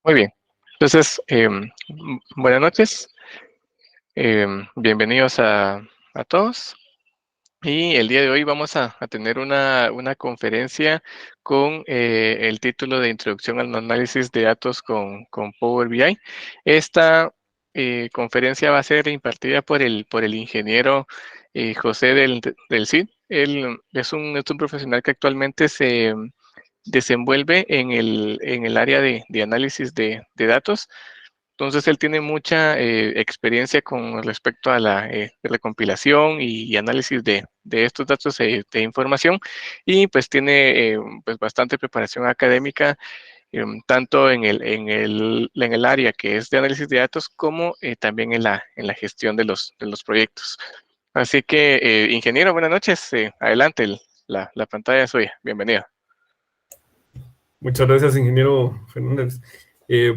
Muy bien. Entonces, buenas noches. Bienvenidos a todos. Y el día de hoy vamos a tener una conferencia con el título de Introducción al análisis de datos con Power BI. Esta conferencia va a ser impartida por el ingeniero José del Cid. Él es un profesional que actualmente se desenvuelve en el área de análisis de datos. Entonces, él tiene mucha experiencia con respecto a la recompilación y análisis de estos datos de información, y pues tiene pues bastante preparación académica, tanto en el área que es de análisis de datos, como también en la gestión de los proyectos. Así que, ingeniero, buenas noches. Adelante, la pantalla es suya. Bienvenido. Muchas gracias, ingeniero Fernández.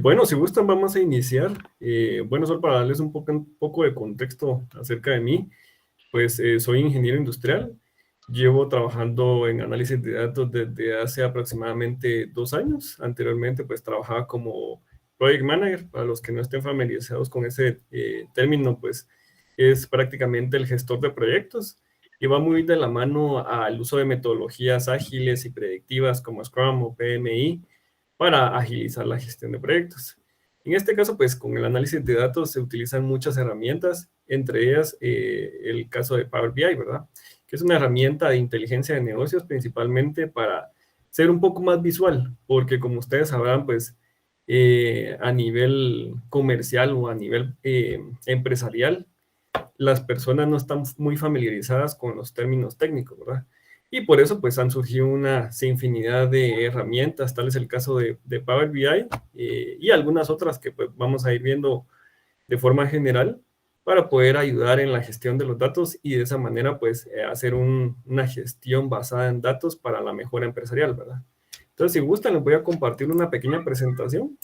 Bueno, si gustan, vamos a iniciar. Bueno, solo para darles un poco de contexto acerca de mí, pues soy ingeniero industrial. Llevo trabajando en análisis de datos desde hace aproximadamente 2 años. Anteriormente, pues trabajaba como project manager. Para los que no estén familiarizados con ese término, pues es prácticamente el gestor de proyectos y va muy de la mano al uso de metodologías ágiles y predictivas como Scrum o PMI para agilizar la gestión de proyectos. En este caso, pues con el análisis de datos se utilizan muchas herramientas, entre ellas el caso de Power BI, ¿verdad? Que es una herramienta de inteligencia de negocios principalmente para ser un poco más visual, porque como ustedes sabrán, pues a nivel comercial o a nivel empresarial, las personas no están muy familiarizadas con los términos técnicos, ¿verdad? Y por eso pues han surgido una infinidad de herramientas, tal es el caso de Power BI y algunas otras que pues vamos a ir viendo de forma general para poder ayudar en la gestión de los datos y de esa manera pues hacer una gestión basada en datos para la mejora empresarial, ¿verdad? Entonces, si gustan, les voy a compartir una pequeña presentación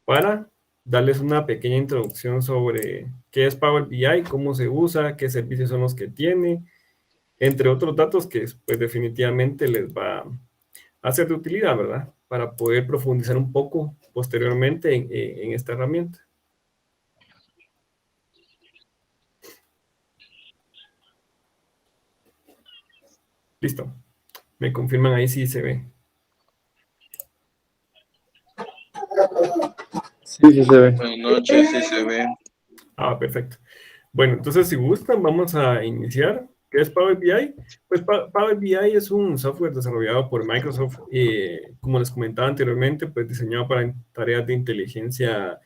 para darles una pequeña introducción sobre qué es Power BI, cómo se usa, qué servicios son los que tiene, entre otros datos que pues, definitivamente les va a ser de utilidad, ¿verdad? Para poder profundizar un poco posteriormente en esta herramienta. Listo. Me confirman ahí si se ve. Sí, sí se ve. Buenas noches, sí se ve. Ah, perfecto. Bueno, entonces si gustan, vamos a iniciar. ¿Qué es Power BI? Pues Power BI es un software desarrollado por Microsoft, como les comentaba anteriormente, pues diseñado para tareas de inteligencia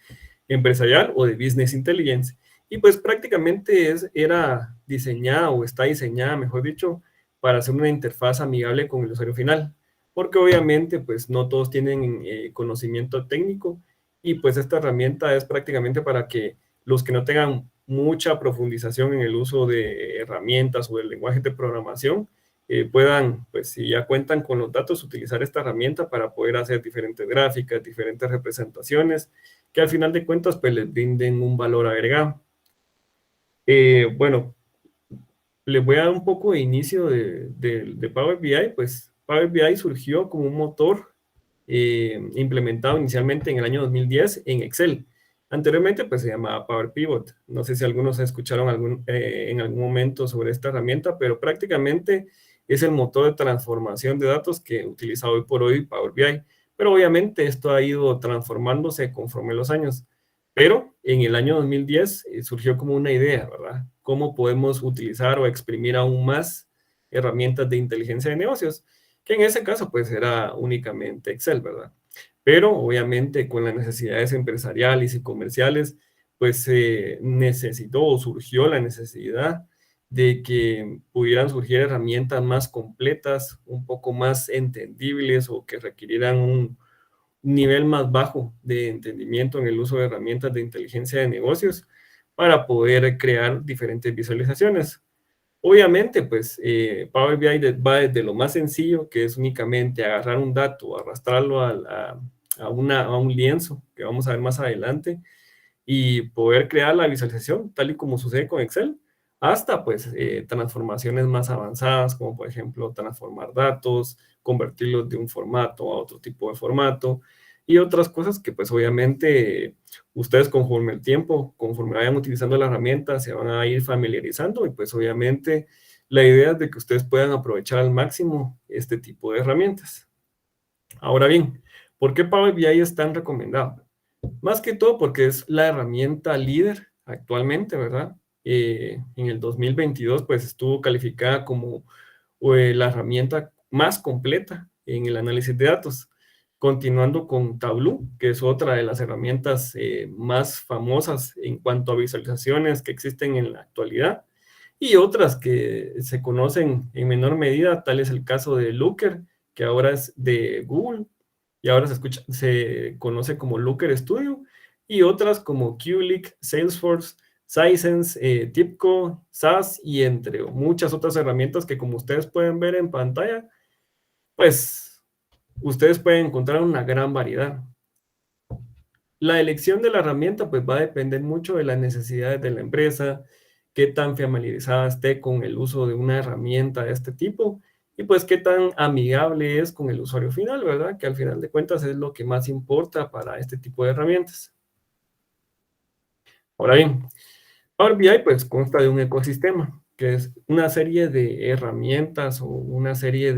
empresarial o de business intelligence. Y pues prácticamente era diseñada o está diseñada, mejor dicho, para hacer una interfaz amigable con el usuario final. Porque obviamente pues no todos tienen conocimiento técnico y pues esta herramienta es prácticamente para que los que no tengan mucha profundización en el uso de herramientas o del lenguaje de programación, puedan, pues si ya cuentan con los datos, utilizar esta herramienta para poder hacer diferentes gráficas, diferentes representaciones, que al final de cuentas pues les brinden un valor agregado. Bueno, les voy a dar un poco de inicio de Power BI, pues Power BI surgió como un motor implementado inicialmente en el año 2010 en Excel. Anteriormente, pues se llamaba Power Pivot. No sé si algunos escucharon en algún momento sobre esta herramienta, pero prácticamente es el motor de transformación de datos que utiliza hoy por hoy Power BI. Pero obviamente esto ha ido transformándose conforme los años. Pero en el año 2010 surgió como una idea, ¿verdad? ¿Cómo podemos utilizar o exprimir aún más herramientas de inteligencia de negocios? Que en ese caso pues era únicamente Excel, ¿verdad? Pero obviamente con las necesidades empresariales y comerciales, pues se necesitó o surgió la necesidad de que pudieran surgir herramientas más completas, un poco más entendibles o que requirieran un nivel más bajo de entendimiento en el uso de herramientas de inteligencia de negocios para poder crear diferentes visualizaciones. Obviamente, pues Power BI va desde lo más sencillo, que es únicamente agarrar un dato, arrastrarlo a un lienzo, que vamos a ver más adelante, y poder crear la visualización, tal y como sucede con Excel, hasta pues transformaciones más avanzadas, como por ejemplo transformar datos, convertirlos de un formato a otro tipo de formato, y otras cosas que pues obviamente ustedes conforme el tiempo, conforme vayan utilizando la herramienta, se van a ir familiarizando y pues obviamente la idea es de que ustedes puedan aprovechar al máximo este tipo de herramientas. Ahora bien, ¿por qué Power BI es tan recomendado? Más que todo porque es la herramienta líder actualmente, ¿verdad? En el 2022 pues estuvo calificada como la herramienta más completa en el análisis de datos. Continuando con Tableau, que es otra de las herramientas más famosas en cuanto a visualizaciones que existen en la actualidad, y otras que se conocen en menor medida, tal es el caso de Looker, que ahora es de Google, y ahora se conoce como Looker Studio, y otras como QLeak, Salesforce, Sisense, TIBCO, SAS y entre muchas otras herramientas que como ustedes pueden ver en pantalla, pues ustedes pueden encontrar una gran variedad. La elección de la herramienta pues va a depender mucho de las necesidades de la empresa, qué tan familiarizada esté con el uso de una herramienta de este tipo y pues qué tan amigable es con el usuario final, ¿verdad? Que al final de cuentas es lo que más importa para este tipo de herramientas. Ahora bien, Power BI pues consta de un ecosistema, que es una serie de herramientas o una serie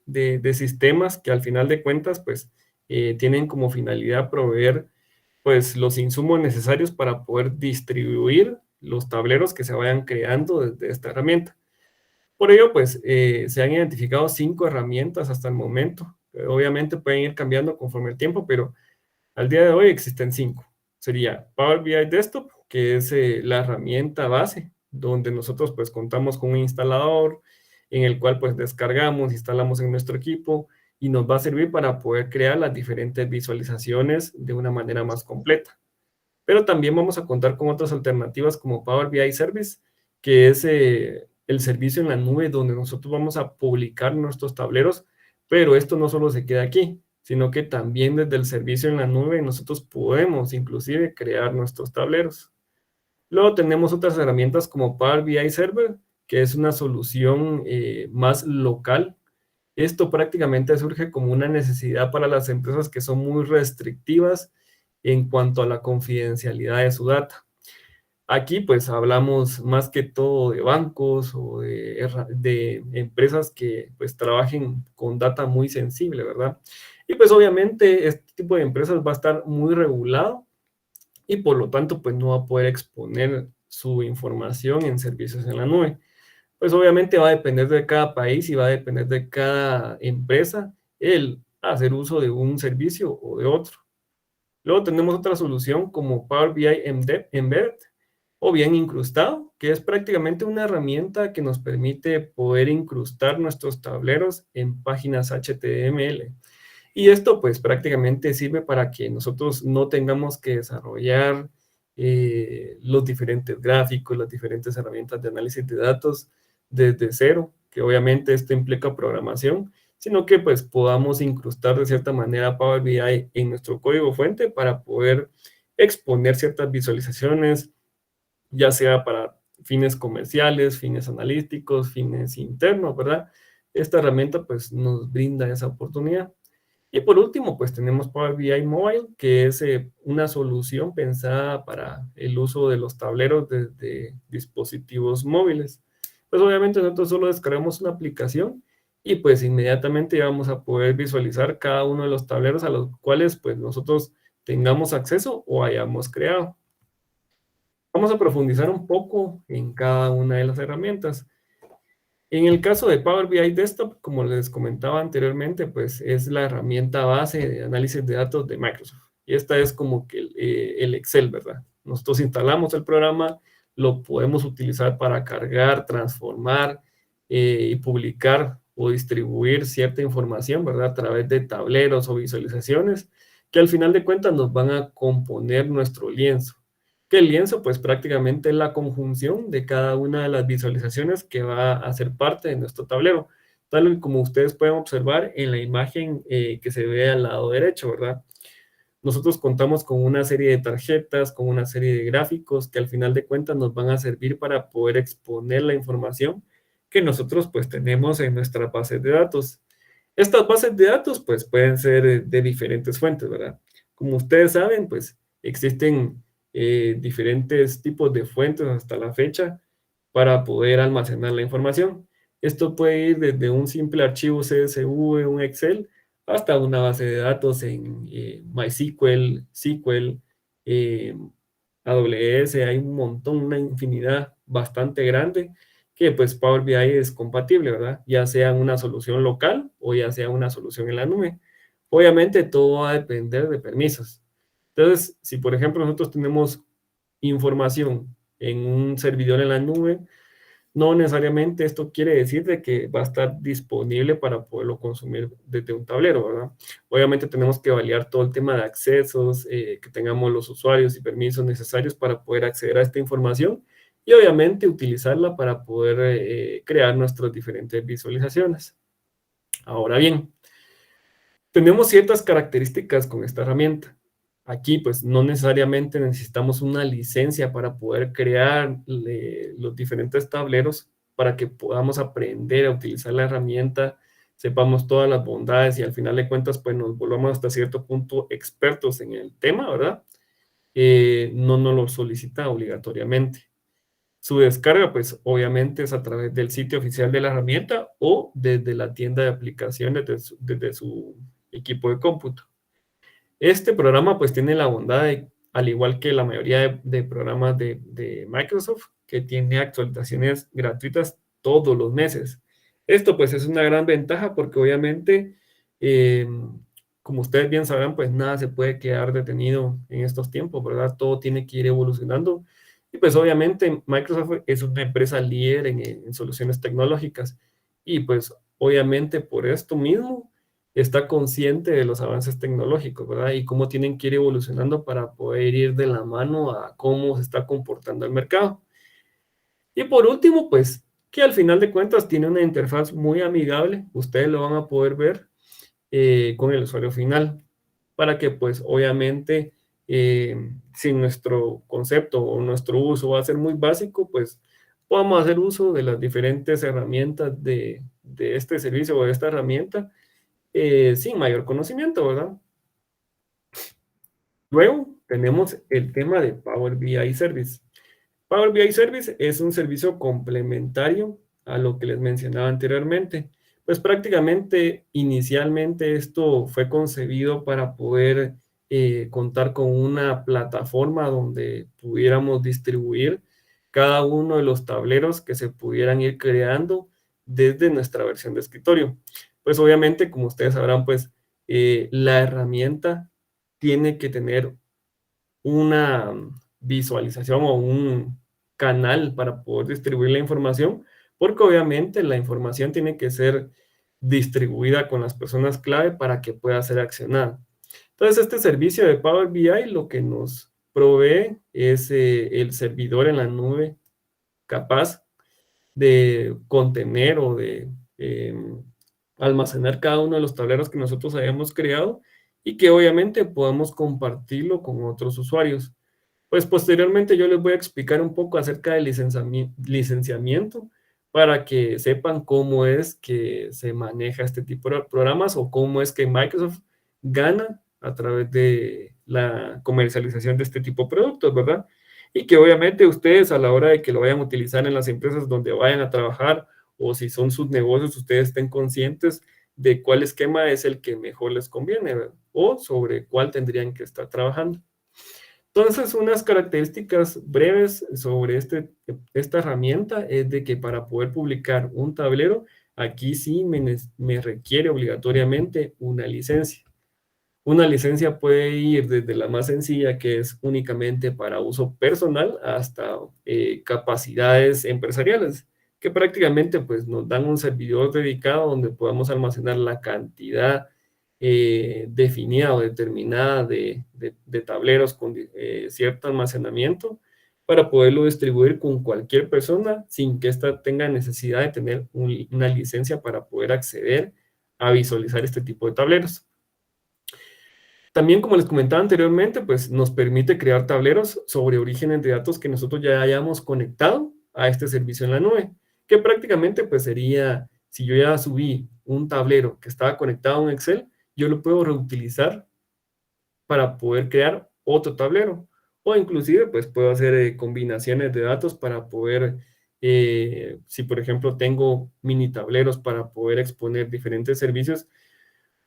de sistemas que al final de cuentas pues tienen como finalidad proveer pues los insumos necesarios para poder distribuir los tableros que se vayan creando desde esta herramienta. Por ello pues se han identificado 5 herramientas hasta el momento. Obviamente pueden ir cambiando conforme el tiempo, pero al día de hoy existen 5. Sería Power BI Desktop, que es la herramienta base, donde nosotros pues contamos con un instalador en el cual pues descargamos, instalamos en nuestro equipo y nos va a servir para poder crear las diferentes visualizaciones de una manera más completa. Pero también vamos a contar con otras alternativas como Power BI Service, que es el servicio en la nube donde nosotros vamos a publicar nuestros tableros, pero esto no solo se queda aquí, sino que también desde el servicio en la nube nosotros podemos inclusive crear nuestros tableros. Luego tenemos otras herramientas como Power BI Server, que es una solución más local. Esto prácticamente surge como una necesidad para las empresas que son muy restrictivas en cuanto a la confidencialidad de su data. Aquí pues hablamos más que todo de bancos o de empresas que pues trabajen con data muy sensible, ¿verdad? Y pues obviamente este tipo de empresas va a estar muy regulado y por lo tanto pues no va a poder exponer su información en servicios en la nube. Pues obviamente va a depender de cada país y va a depender de cada empresa el hacer uso de un servicio o de otro. Luego tenemos otra solución como Power BI Embedded o bien incrustado, que es prácticamente una herramienta que nos permite poder incrustar nuestros tableros en páginas HTML. Y esto pues prácticamente sirve para que nosotros no tengamos que desarrollar los diferentes gráficos, las diferentes herramientas de análisis de datos desde cero, que obviamente esto implica programación, sino que pues podamos incrustar de cierta manera Power BI en nuestro código fuente para poder exponer ciertas visualizaciones, ya sea para fines comerciales, fines analíticos, fines internos, ¿verdad? Esta herramienta pues nos brinda esa oportunidad. Y por último, pues tenemos Power BI Mobile, que es una solución pensada para el uso de los tableros desde dispositivos móviles. Pues obviamente nosotros solo descargamos una aplicación y pues inmediatamente ya vamos a poder visualizar cada uno de los tableros a los cuales pues nosotros tengamos acceso o hayamos creado. Vamos a profundizar un poco en cada una de las herramientas. En el caso de Power BI Desktop, como les comentaba anteriormente, pues es la herramienta base de análisis de datos de Microsoft. Y esta es como que el Excel, ¿verdad? Nosotros instalamos el programa, lo podemos utilizar para cargar, transformar y publicar o distribuir cierta información, ¿verdad? A través de tableros o visualizaciones que al final de cuentas nos van a componer nuestro lienzo. Que el lienzo, pues prácticamente es la conjunción de cada una de las visualizaciones que va a ser parte de nuestro tablero, tal como ustedes pueden observar en la imagen que se ve al lado derecho, ¿verdad? Nosotros contamos con una serie de tarjetas, con una serie de gráficos que al final de cuentas nos van a servir para poder exponer la información que nosotros pues tenemos en nuestra base de datos. Estas bases de datos pues pueden ser de diferentes fuentes, ¿verdad? Como ustedes saben, pues existen diferentes tipos de fuentes hasta la fecha para poder almacenar la información. Esto puede ir desde un simple archivo CSV, un Excel, hasta una base de datos en MySQL, SQL, eh, AWS. Hay un montón, una infinidad bastante grande que pues Power BI es compatible, ¿verdad? Ya sea una solución local o ya sea una solución en la nube. Obviamente todo va a depender de permisos. Entonces, si por ejemplo nosotros tenemos información en un servidor en la nube, no necesariamente esto quiere decir de que va a estar disponible para poderlo consumir desde un tablero, ¿verdad? Obviamente tenemos que validar todo el tema de accesos, que tengamos los usuarios y permisos necesarios para poder acceder a esta información y obviamente utilizarla para poder crear nuestras diferentes visualizaciones. Ahora bien, tenemos ciertas características con esta herramienta. Aquí, pues, no necesariamente necesitamos una licencia para poder crear los diferentes tableros para que podamos aprender a utilizar la herramienta, sepamos todas las bondades y al final de cuentas, pues, nos volvamos hasta cierto punto expertos en el tema, ¿verdad? No nos lo solicita obligatoriamente. Su descarga, pues, obviamente es a través del sitio oficial de la herramienta o desde la tienda de aplicaciones desde su equipo de cómputo. Este programa pues tiene la bondad de, al igual que la mayoría de programas de Microsoft, que tiene actualizaciones gratuitas todos los meses. Esto pues es una gran ventaja porque obviamente, como ustedes bien sabrán, pues nada se puede quedar detenido en estos tiempos, ¿verdad? Todo tiene que ir evolucionando. Y pues obviamente Microsoft es una empresa líder en soluciones tecnológicas. Y pues obviamente por esto mismo está consciente de los avances tecnológicos, ¿verdad? Y cómo tienen que ir evolucionando para poder ir de la mano a cómo se está comportando el mercado. Y por último, pues, que al final de cuentas tiene una interfaz muy amigable, ustedes lo van a poder ver con el usuario final, para que pues obviamente si nuestro concepto o nuestro uso va a ser muy básico, pues podamos hacer uso de las diferentes herramientas de este servicio o de esta herramienta sin mayor conocimiento, ¿verdad? Luego tenemos el tema de Power BI Service. Power BI Service es un servicio complementario a lo que les mencionaba anteriormente. Pues prácticamente inicialmente esto fue concebido para poder contar con una plataforma donde pudiéramos distribuir cada uno de los tableros que se pudieran ir creando desde nuestra versión de escritorio. Pues obviamente, como ustedes sabrán, pues la herramienta tiene que tener una visualización o un canal para poder distribuir la información, porque obviamente la información tiene que ser distribuida con las personas clave para que pueda ser accionada. Entonces, este servicio de Power BI lo que nos provee es el servidor en la nube capaz de contener o de almacenar cada uno de los tableros que nosotros hayamos creado y que obviamente podamos compartirlo con otros usuarios. Pues posteriormente yo les voy a explicar un poco acerca del licenciamiento para que sepan cómo es que se maneja este tipo de programas o cómo es que Microsoft gana a través de la comercialización de este tipo de productos, ¿verdad? Y que obviamente ustedes a la hora de que lo vayan a utilizar en las empresas donde vayan a trabajar o si son sus negocios, ustedes estén conscientes de cuál esquema es el que mejor les conviene, ¿verdad? O sobre cuál tendrían que estar trabajando. Entonces, unas características breves sobre esta herramienta es de que para poder publicar un tablero, aquí sí me requiere obligatoriamente una licencia. Una licencia puede ir desde la más sencilla, que es únicamente para uso personal, hasta capacidades empresariales, que prácticamente pues, nos dan un servidor dedicado donde podamos almacenar la cantidad definida o determinada de tableros con cierto almacenamiento para poderlo distribuir con cualquier persona sin que ésta tenga necesidad de tener una licencia para poder acceder a visualizar este tipo de tableros. También, como les comentaba anteriormente, pues nos permite crear tableros sobre orígenes de datos que nosotros ya hayamos conectado a este servicio en la nube, que prácticamente pues sería, si yo ya subí un tablero que estaba conectado a un Excel, yo lo puedo reutilizar para poder crear otro tablero. O inclusive, pues puedo hacer combinaciones de datos para poder, si por ejemplo tengo mini tableros para poder exponer diferentes servicios,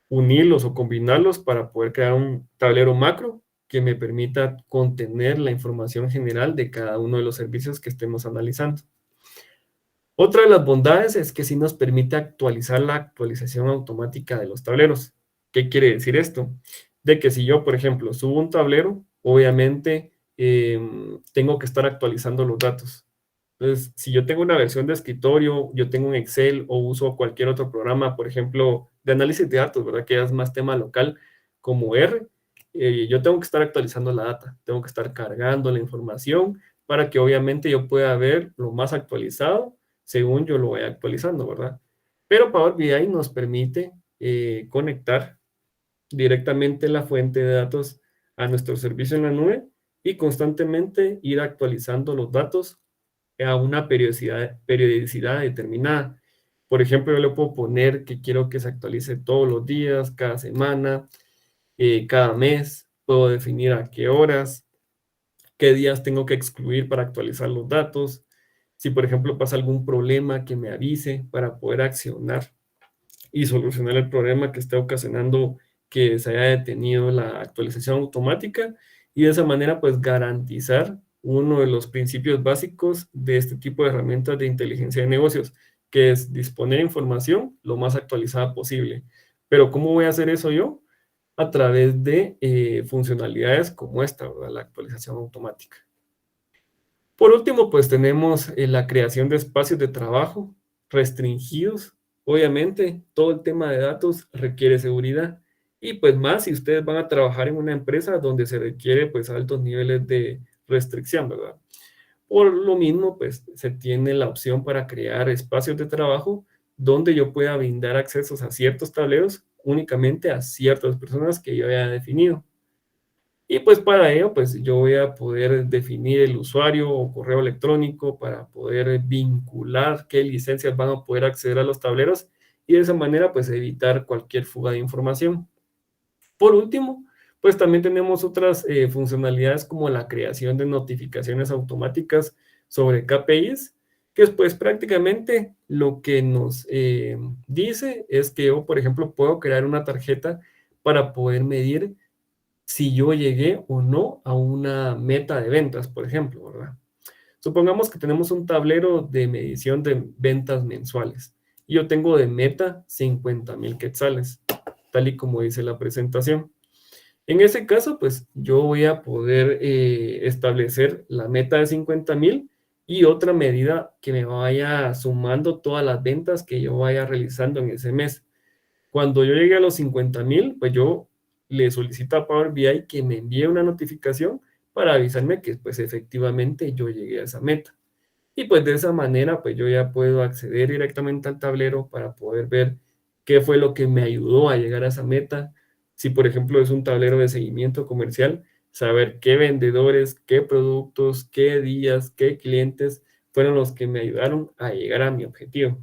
unirlos o combinarlos para poder crear un tablero macro que me permita contener la información general de cada uno de los servicios que estemos analizando. Otra de las bondades es que sí nos permite actualizar la actualización automática de los tableros. ¿Qué quiere decir esto? De que si yo, por ejemplo, subo un tablero, obviamente tengo que estar actualizando los datos. Entonces, si yo tengo una versión de escritorio, yo tengo un Excel o uso cualquier otro programa, por ejemplo, de análisis de datos, ¿verdad? Que es más tema local, como R, yo tengo que estar actualizando la data, tengo que estar cargando la información para que obviamente yo pueda ver lo más actualizado según yo lo vaya actualizando, ¿verdad? Pero Power BI nos permite conectar directamente la fuente de datos a nuestro servicio en la nube y constantemente ir actualizando los datos a una periodicidad determinada. Por ejemplo, yo le puedo poner que quiero que se actualice todos los días, cada semana, cada mes. Puedo definir a qué horas, qué días tengo que excluir para actualizar los datos. Si, por ejemplo, pasa algún problema, que me avise para poder accionar y solucionar el problema que esté ocasionando que se haya detenido la actualización automática y de esa manera pues garantizar uno de los principios básicos de este tipo de herramientas de inteligencia de negocios, que es disponer información lo más actualizada posible. Pero ¿cómo voy a hacer eso yo? A través de funcionalidades como esta, ¿verdad? La actualización automática. Por último, pues tenemos la creación de espacios de trabajo restringidos. Obviamente, todo el tema de datos requiere seguridad. Y pues más si ustedes van a trabajar en una empresa donde se requiere pues altos niveles de restricción, ¿verdad? Por lo mismo, pues se tiene la opción para crear espacios de trabajo donde yo pueda brindar accesos a ciertos tableros únicamente a ciertas personas que yo haya definido. Y pues para ello, pues yo voy a poder definir el usuario o correo electrónico para poder vincular qué licencias van a poder acceder a los tableros y de esa manera pues evitar cualquier fuga de información. Por último, pues también tenemos otras funcionalidades como la creación de notificaciones automáticas sobre KPIs, que es pues prácticamente lo que nos dice es que yo, por ejemplo, puedo crear una tarjeta para poder medir si yo llegué o no a una meta de ventas, por ejemplo, ¿verdad? Supongamos que tenemos un tablero de medición de ventas mensuales y yo tengo de meta 50,000 quetzales, tal y como dice la presentación. En ese caso, pues yo voy a poder establecer la meta de 50,000 y otra medida que me vaya sumando todas las ventas que yo vaya realizando en ese mes. Cuando yo llegue a los 50,000, pues yo le solicito a Power BI que me envíe una notificación para avisarme que pues efectivamente yo llegué a esa meta. Y pues de esa manera pues yo ya puedo acceder directamente al tablero para poder ver qué fue lo que me ayudó a llegar a esa meta. Si por ejemplo es un tablero de seguimiento comercial, saber qué vendedores, qué productos, qué días, qué clientes fueron los que me ayudaron a llegar a mi objetivo.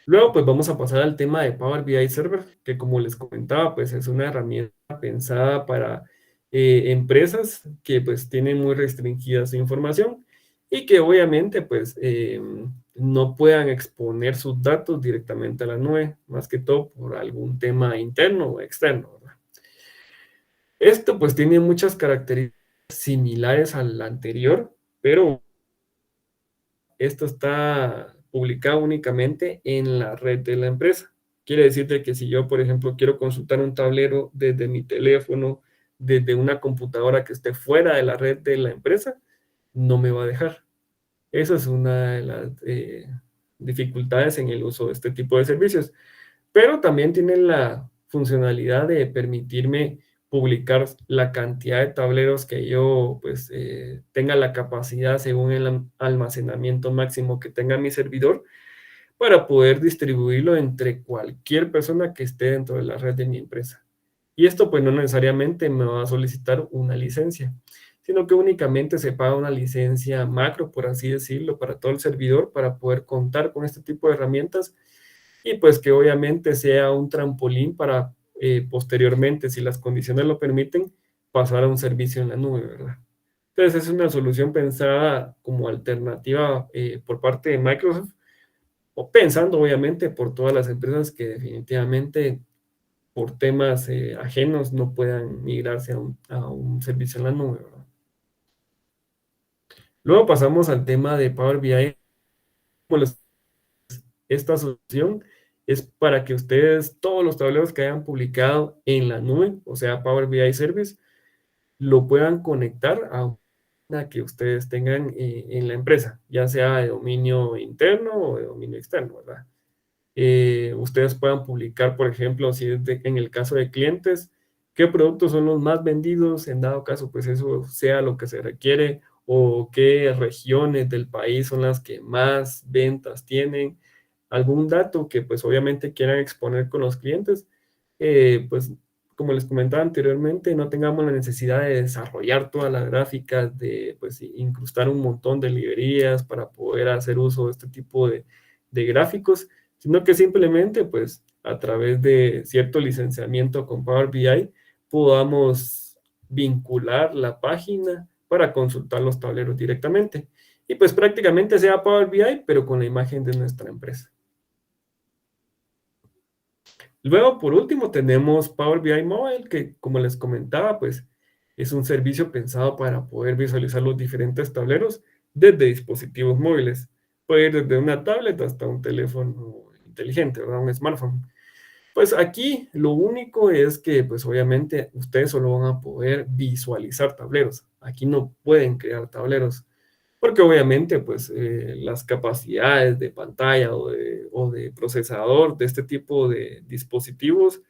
Luego, pues vamos a pasar al tema de Power BI Server, que como les comentaba, pues es una herramienta pensada para empresas que pues tienen muy restringida su información y que obviamente pues no puedan exponer sus datos directamente a la nube, más que todo por algún tema interno o externo, ¿verdad? Esto pues tiene muchas características similares al anterior, pero esto está publicado únicamente en la red de la empresa. Quiere decirte que si yo, por ejemplo, quiero consultar un tablero desde mi teléfono, desde una computadora que esté fuera de la red de la empresa, no me va a dejar. Esa es una de las dificultades en el uso de este tipo de servicios. Pero también tiene la funcionalidad de permitirme publicar la cantidad de tableros que yo pues tenga la capacidad según el almacenamiento máximo que tenga mi servidor para poder distribuirlo entre cualquier persona que esté dentro de la red de mi empresa. Y esto pues no necesariamente me va a solicitar una licencia, sino que únicamente se paga una licencia macro, por así decirlo, para todo el servidor para poder contar con este tipo de herramientas y pues que obviamente sea un trampolín para posteriormente, si las condiciones lo permiten, pasar a un servicio en la nube, ¿verdad? Entonces es una solución pensada como alternativa por parte de Microsoft, o pensando obviamente por todas las empresas que definitivamente por temas ajenos no puedan migrarse a un servicio en la nube, ¿verdad? Luego pasamos al tema de Power BI. Esta solución es para que ustedes todos los tableros que hayan publicado en la nube, o sea, Power BI Service, lo puedan conectar a una que ustedes tengan en la empresa, ya sea de dominio interno o de dominio externo, ¿verdad? Ustedes puedan publicar, por ejemplo, si es en el caso de clientes, qué productos son los más vendidos, en dado caso, pues eso sea lo que se requiere, o qué regiones del país son las que más ventas tienen, algún dato que pues obviamente quieran exponer con los clientes, pues como les comentaba anteriormente, no tengamos la necesidad de desarrollar todas las gráficas, de pues incrustar un montón de librerías para poder hacer uso de este tipo de gráficos, sino que simplemente, pues, a través de cierto licenciamiento con Power BI, podamos vincular la página para consultar los tableros directamente. Y pues prácticamente sea Power BI, pero con la imagen de nuestra empresa. Luego, por último, tenemos Power BI Mobile, que como les comentaba, pues es un servicio pensado para poder visualizar los diferentes tableros desde dispositivos móviles. Puede ir desde una tablet hasta un teléfono inteligente, ¿verdad? Un smartphone. Pues aquí lo único es que, pues obviamente, ustedes solo van a poder visualizar tableros. Aquí no pueden crear tableros. Porque obviamente, pues, las capacidades de pantalla o de procesador de este tipo de dispositivos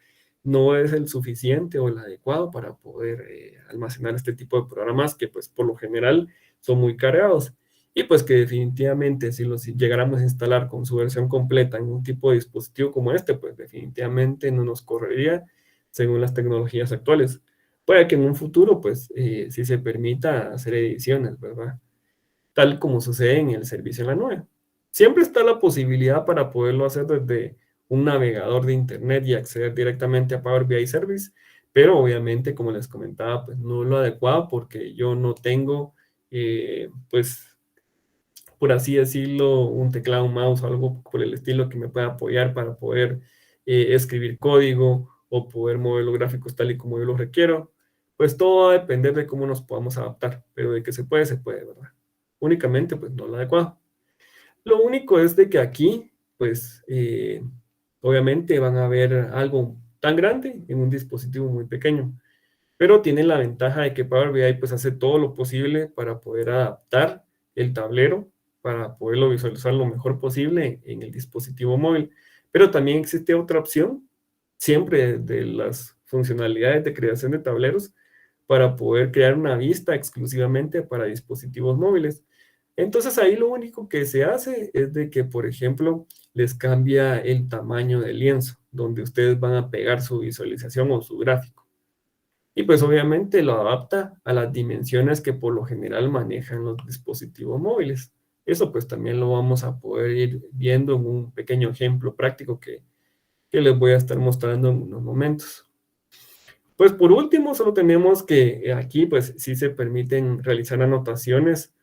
no es el suficiente o el adecuado para poder almacenar este tipo de programas que, pues, por lo general son muy cargados. Y pues que definitivamente si los llegáramos a instalar con su versión completa en un tipo de dispositivo como este, pues definitivamente no nos correría según las tecnologías actuales. Puede que en un futuro, pues, sí se permita hacer ediciones, ¿verdad? Tal como sucede en el servicio en la nube. Siempre está la posibilidad para poderlo hacer desde un navegador de internet y acceder directamente a Power BI Service, pero obviamente, como les comentaba, pues no es lo adecuado porque yo no tengo, pues, por así decirlo, un teclado, un mouse o algo por el estilo que me pueda apoyar para poder escribir código o poder mover los gráficos tal y como yo los requiero. Pues todo va a depender de cómo nos podamos adaptar, pero de que se puede, ¿verdad? Únicamente, pues no lo adecuado. Lo único es de que aquí, pues, obviamente van a ver algo tan grande en un dispositivo muy pequeño, pero tienen la ventaja de que Power BI pues hace todo lo posible para poder adaptar el tablero, para poderlo visualizar lo mejor posible en el dispositivo móvil. Pero también existe otra opción, siempre de las funcionalidades de creación de tableros, para poder crear una vista exclusivamente para dispositivos móviles. Entonces ahí lo único que se hace es de que, por ejemplo, les cambia el tamaño del lienzo, donde ustedes van a pegar su visualización o su gráfico. Y pues obviamente lo adapta a las dimensiones que por lo general manejan los dispositivos móviles. Eso pues también lo vamos a poder ir viendo en un pequeño ejemplo práctico que les voy a estar mostrando en unos momentos. Pues por último, solo tenemos que aquí pues sí se permiten realizar anotaciones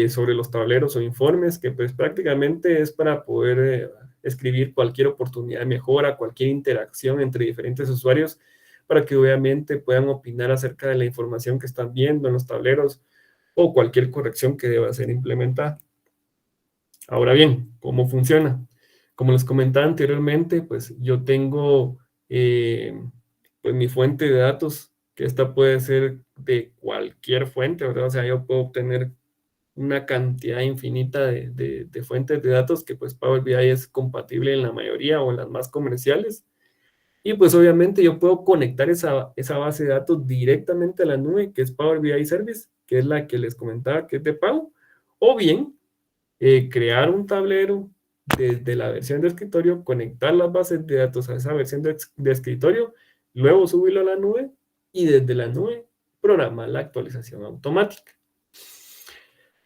sobre los tableros o informes, que pues prácticamente es para poder escribir cualquier oportunidad de mejora, cualquier interacción entre diferentes usuarios, para que obviamente puedan opinar acerca de la información que están viendo en los tableros o cualquier corrección que deba ser implementada. Ahora bien, ¿cómo funciona? Como les comentaba anteriormente, pues yo tengo pues mi fuente de datos, que esta puede ser de cualquier fuente, ¿verdad? O sea, yo puedo obtener una cantidad infinita de fuentes de datos que pues Power BI es compatible en la mayoría o en las más comerciales. Y pues obviamente yo puedo conectar esa base de datos directamente a la nube, que es Power BI Service, que es la que les comentaba que es de pago, o bien crear un tablero desde la versión de escritorio, conectar las bases de datos a esa versión de escritorio, luego subirlo a la nube y desde la nube programar la actualización automática.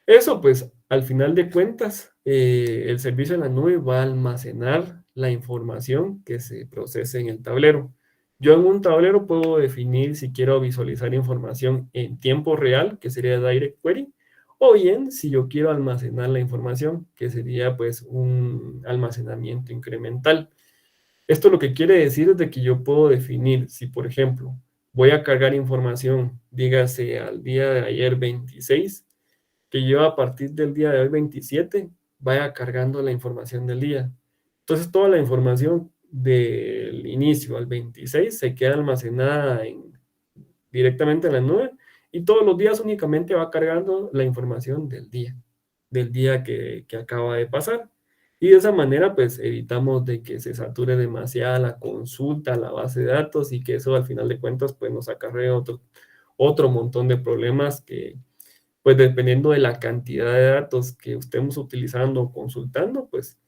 Eso pues al final de cuentas, el servicio en la nube va a almacenar la información que se procese en el tablero. Yo en un tablero puedo definir si quiero visualizar información en tiempo real, que sería Direct Query, o bien si yo quiero almacenar la información, que sería pues un almacenamiento incremental. Esto lo que quiere decir es de que yo puedo definir si, por ejemplo, voy a cargar información, dígase al día de ayer 26, que yo a partir del día de hoy 27 vaya cargando la información del día. Entonces toda la información del inicio al 26 se queda almacenada directamente en la nube y todos los días únicamente va cargando la información del día que acaba de pasar. Y de esa manera, pues evitamos de que se sature demasiada la consulta, la base de datos y que eso al final de cuentas, pues nos acarrea otro montón de problemas que, pues dependiendo de la cantidad de datos que estemos utilizando o consultando, pues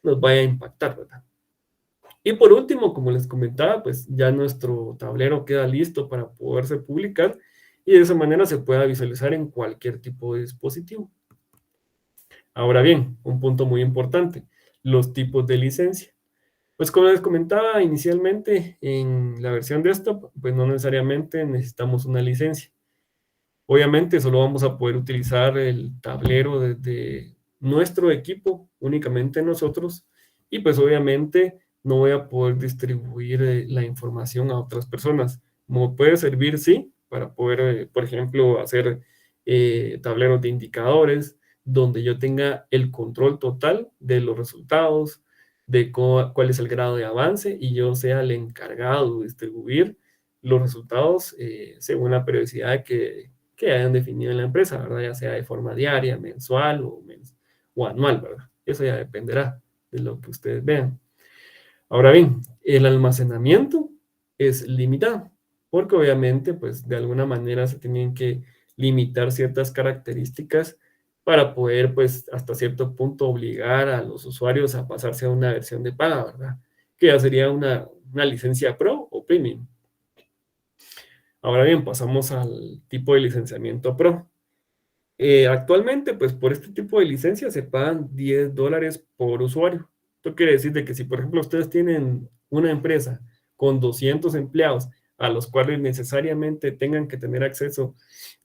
nos vaya a impactar, ¿verdad? Y por último, como les comentaba, pues ya nuestro tablero queda listo para poderse publicar y de esa manera se pueda visualizar en cualquier tipo de dispositivo. Ahora bien, un punto muy importante, los tipos de licencia. Pues como les comentaba inicialmente, en la versión desktop, pues no necesariamente necesitamos una licencia. Obviamente solo vamos a poder utilizar el tablero desde nuestro equipo, únicamente nosotros, y pues obviamente no voy a poder distribuir la información a otras personas. Como puede servir, sí, para poder, por ejemplo, hacer tableros de indicadores, donde yo tenga el control total de los resultados, de cuál es el grado de avance, y yo sea el encargado de distribuir los resultados según la periodicidad que hayan definido en la empresa, ¿verdad? Ya sea de forma diaria, mensual o anual, ¿verdad? Eso ya dependerá de lo que ustedes vean. Ahora bien, el almacenamiento es limitado, porque obviamente, pues de alguna manera se tienen que limitar ciertas características para poder, pues hasta cierto punto obligar a los usuarios a pasarse a una versión de paga, ¿verdad? Que ya sería una licencia Pro o Premium. Ahora bien, pasamos al tipo de licenciamiento Pro. Actualmente, pues por este tipo de licencia se pagan $10 por usuario. Esto quiere decir de que si, por ejemplo, ustedes tienen una empresa con 200 empleados a los cuales necesariamente tengan que tener acceso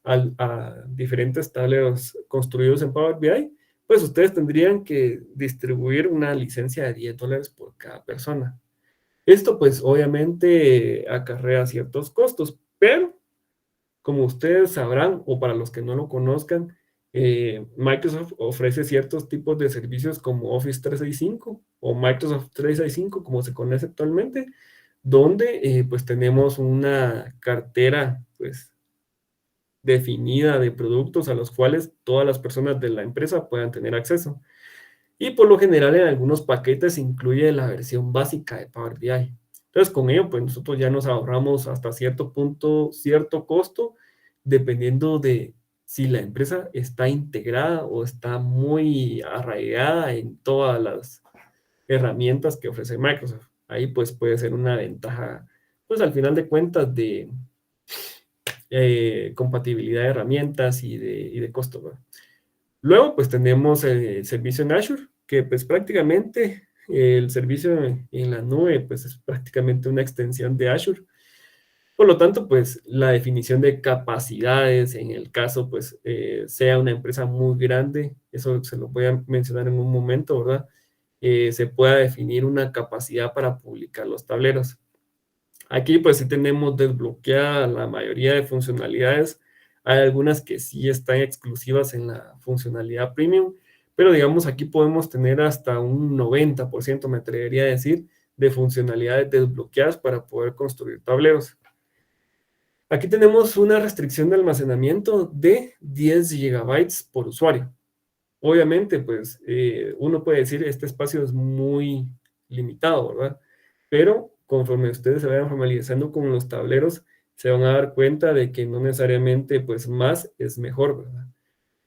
a diferentes tableros construidos en Power BI, pues ustedes tendrían que distribuir una licencia de $10 por cada persona. Esto pues obviamente acarrea ciertos costos, pero como ustedes sabrán, o para los que no lo conozcan, Microsoft ofrece ciertos tipos de servicios como Office 365 o Microsoft 365, como se conoce actualmente, donde pues tenemos una cartera pues definida de productos a los cuales todas las personas de la empresa puedan tener acceso. Y por lo general en algunos paquetes incluye la versión básica de Power BI. Entonces con ello pues nosotros ya nos ahorramos hasta cierto punto cierto costo dependiendo de si la empresa está integrada o está muy arraigada en todas las herramientas que ofrece Microsoft. Ahí pues puede ser una ventaja pues al final de cuentas de compatibilidad de herramientas y de costo, ¿verdad? Luego, pues tenemos el servicio en Azure, que pues prácticamente el servicio en la nube, pues es prácticamente una extensión de Azure. Por lo tanto, pues la definición de capacidades, en el caso, pues sea una empresa muy grande, eso se lo voy a mencionar en un momento, ¿verdad? Se pueda definir una capacidad para publicar los tableros. Aquí pues sí tenemos desbloqueada la mayoría de funcionalidades. Hay algunas que sí están exclusivas en la funcionalidad premium, pero digamos aquí podemos tener hasta un 90%, me atrevería a decir, de funcionalidades desbloqueadas para poder construir tableros. Aquí tenemos una restricción de almacenamiento de 10 gigabytes por usuario. Obviamente, pues uno puede decir este espacio es muy limitado, ¿verdad? Pero conforme ustedes se vayan familiarizando con los tableros, se van a dar cuenta de que no necesariamente pues más es mejor, ¿verdad?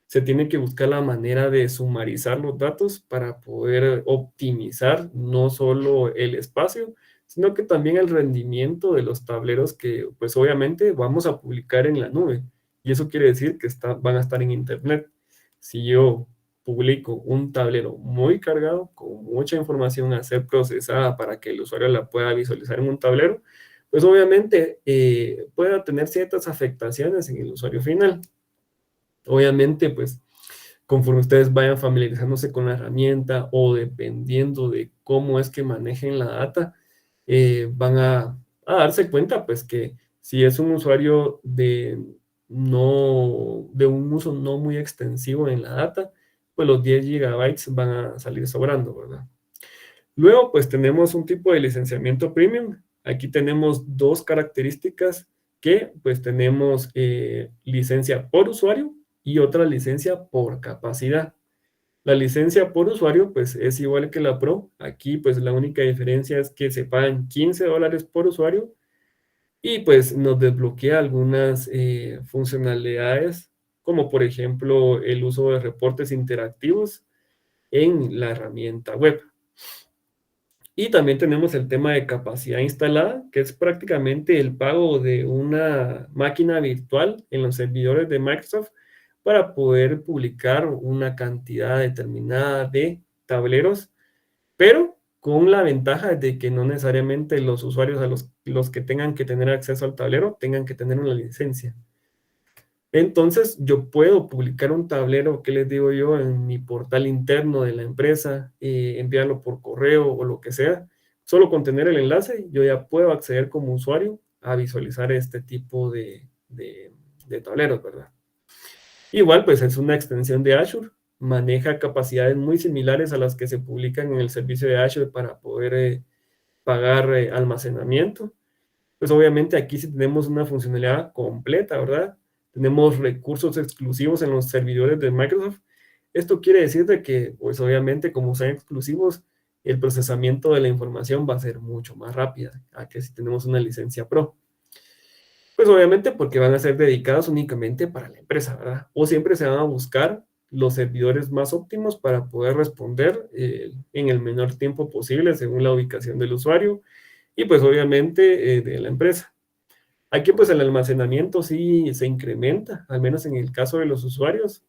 Se tiene que buscar la manera de sumarizar los datos para poder optimizar no solo el espacio, sino que también el rendimiento de los tableros que pues obviamente vamos a publicar en la nube. Y eso quiere decir que van a estar en internet. Si yo publico un tablero muy cargado, con mucha información a ser procesada para que el usuario la pueda visualizar en un tablero, pues obviamente pueda tener ciertas afectaciones en el usuario final. Obviamente, pues conforme ustedes vayan familiarizándose con la herramienta o dependiendo de cómo es que manejen la data, van a darse cuenta pues que si es un usuario de un uso no muy extensivo en la data, pues los 10 gigabytes van a salir sobrando, ¿verdad? Luego pues tenemos un tipo de licenciamiento premium. Aquí tenemos dos características que pues tenemos licencia por usuario y otra licencia por capacidad. La licencia por usuario, pues es igual que la Pro. Aquí, pues la única diferencia es que se pagan $15 por usuario y pues nos desbloquea algunas funcionalidades, como por ejemplo el uso de reportes interactivos en la herramienta web. Y también tenemos el tema de capacidad instalada, que es prácticamente el pago de una máquina virtual en los servidores de Microsoft para poder publicar una cantidad determinada de tableros, pero con la ventaja de que no necesariamente los usuarios a los que tengan que tener acceso al tablero tengan que tener una licencia. Entonces, yo puedo publicar un tablero, ¿qué les digo yo?, en mi portal interno de la empresa, enviarlo por correo o lo que sea. Solo con tener el enlace, yo ya puedo acceder como usuario a visualizar este tipo de tableros, ¿verdad? Igual, pues es una extensión de Azure, maneja capacidades muy similares a las que se publican en el servicio de Azure para poder pagar almacenamiento. Pues obviamente aquí sí tenemos una funcionalidad completa, ¿verdad? Tenemos recursos exclusivos en los servidores de Microsoft. Esto quiere decir de que, pues obviamente, como son exclusivos, el procesamiento de la información va a ser mucho más rápida a que si tenemos una licencia Pro. Pues obviamente porque van a ser dedicados únicamente para la empresa, ¿verdad? O siempre se van a buscar los servidores más óptimos para poder responder en el menor tiempo posible según la ubicación del usuario y pues obviamente de la empresa. Aquí pues el almacenamiento sí se incrementa, al menos en el caso de los usuarios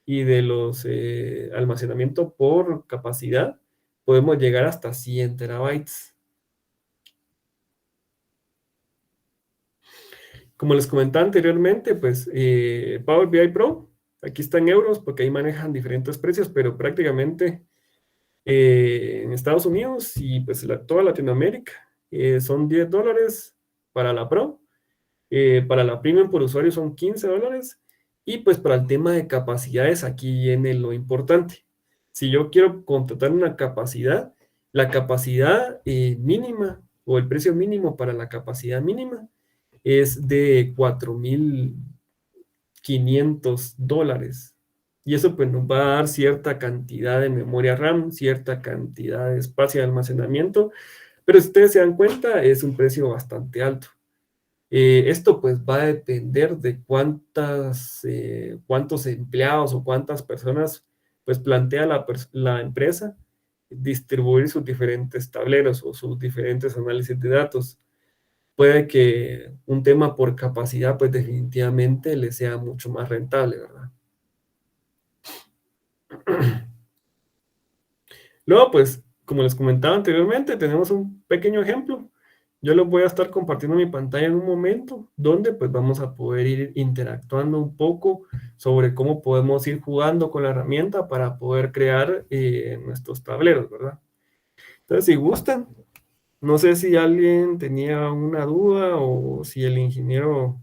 y de los almacenamiento por capacidad, podemos llegar hasta 100 terabytes. Como les comentaba anteriormente, pues Power BI Pro, aquí está en euros porque ahí manejan diferentes precios, pero prácticamente en Estados Unidos y pues toda Latinoamérica son $10 para la Pro. Para la Premium por usuario son $15. Y pues para el tema de capacidades, aquí viene lo importante. Si yo quiero contratar una capacidad, la capacidad mínima o el precio mínimo para la capacidad mínima es de $4,500. Y eso pues nos va a dar cierta cantidad de memoria RAM, cierta cantidad de espacio de almacenamiento, pero si ustedes se dan cuenta es un precio bastante alto. Esto pues va a depender de cuántos empleados o cuántas personas pues plantea la empresa distribuir sus diferentes tableros o sus diferentes análisis de datos. Puede que un tema por capacidad pues definitivamente le sea mucho más rentable, ¿verdad? Luego pues, como les comentaba anteriormente, tenemos un pequeño ejemplo. Yo les voy a estar compartiendo mi pantalla en un momento donde pues vamos a poder ir interactuando un poco sobre cómo podemos ir jugando con la herramienta para poder crear nuestros tableros, ¿verdad? Entonces, si gustan, no sé si alguien tenía una duda o si el ingeniero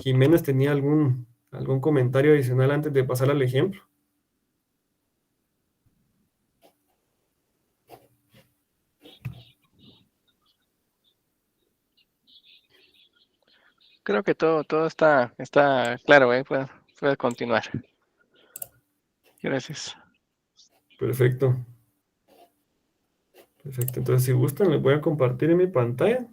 Jiménez tenía algún comentario adicional antes de pasar al ejemplo. Creo que todo está claro, ¿eh? Puede continuar. Gracias. Perfecto. Perfecto. Entonces, si gustan, les voy a compartir en mi pantalla.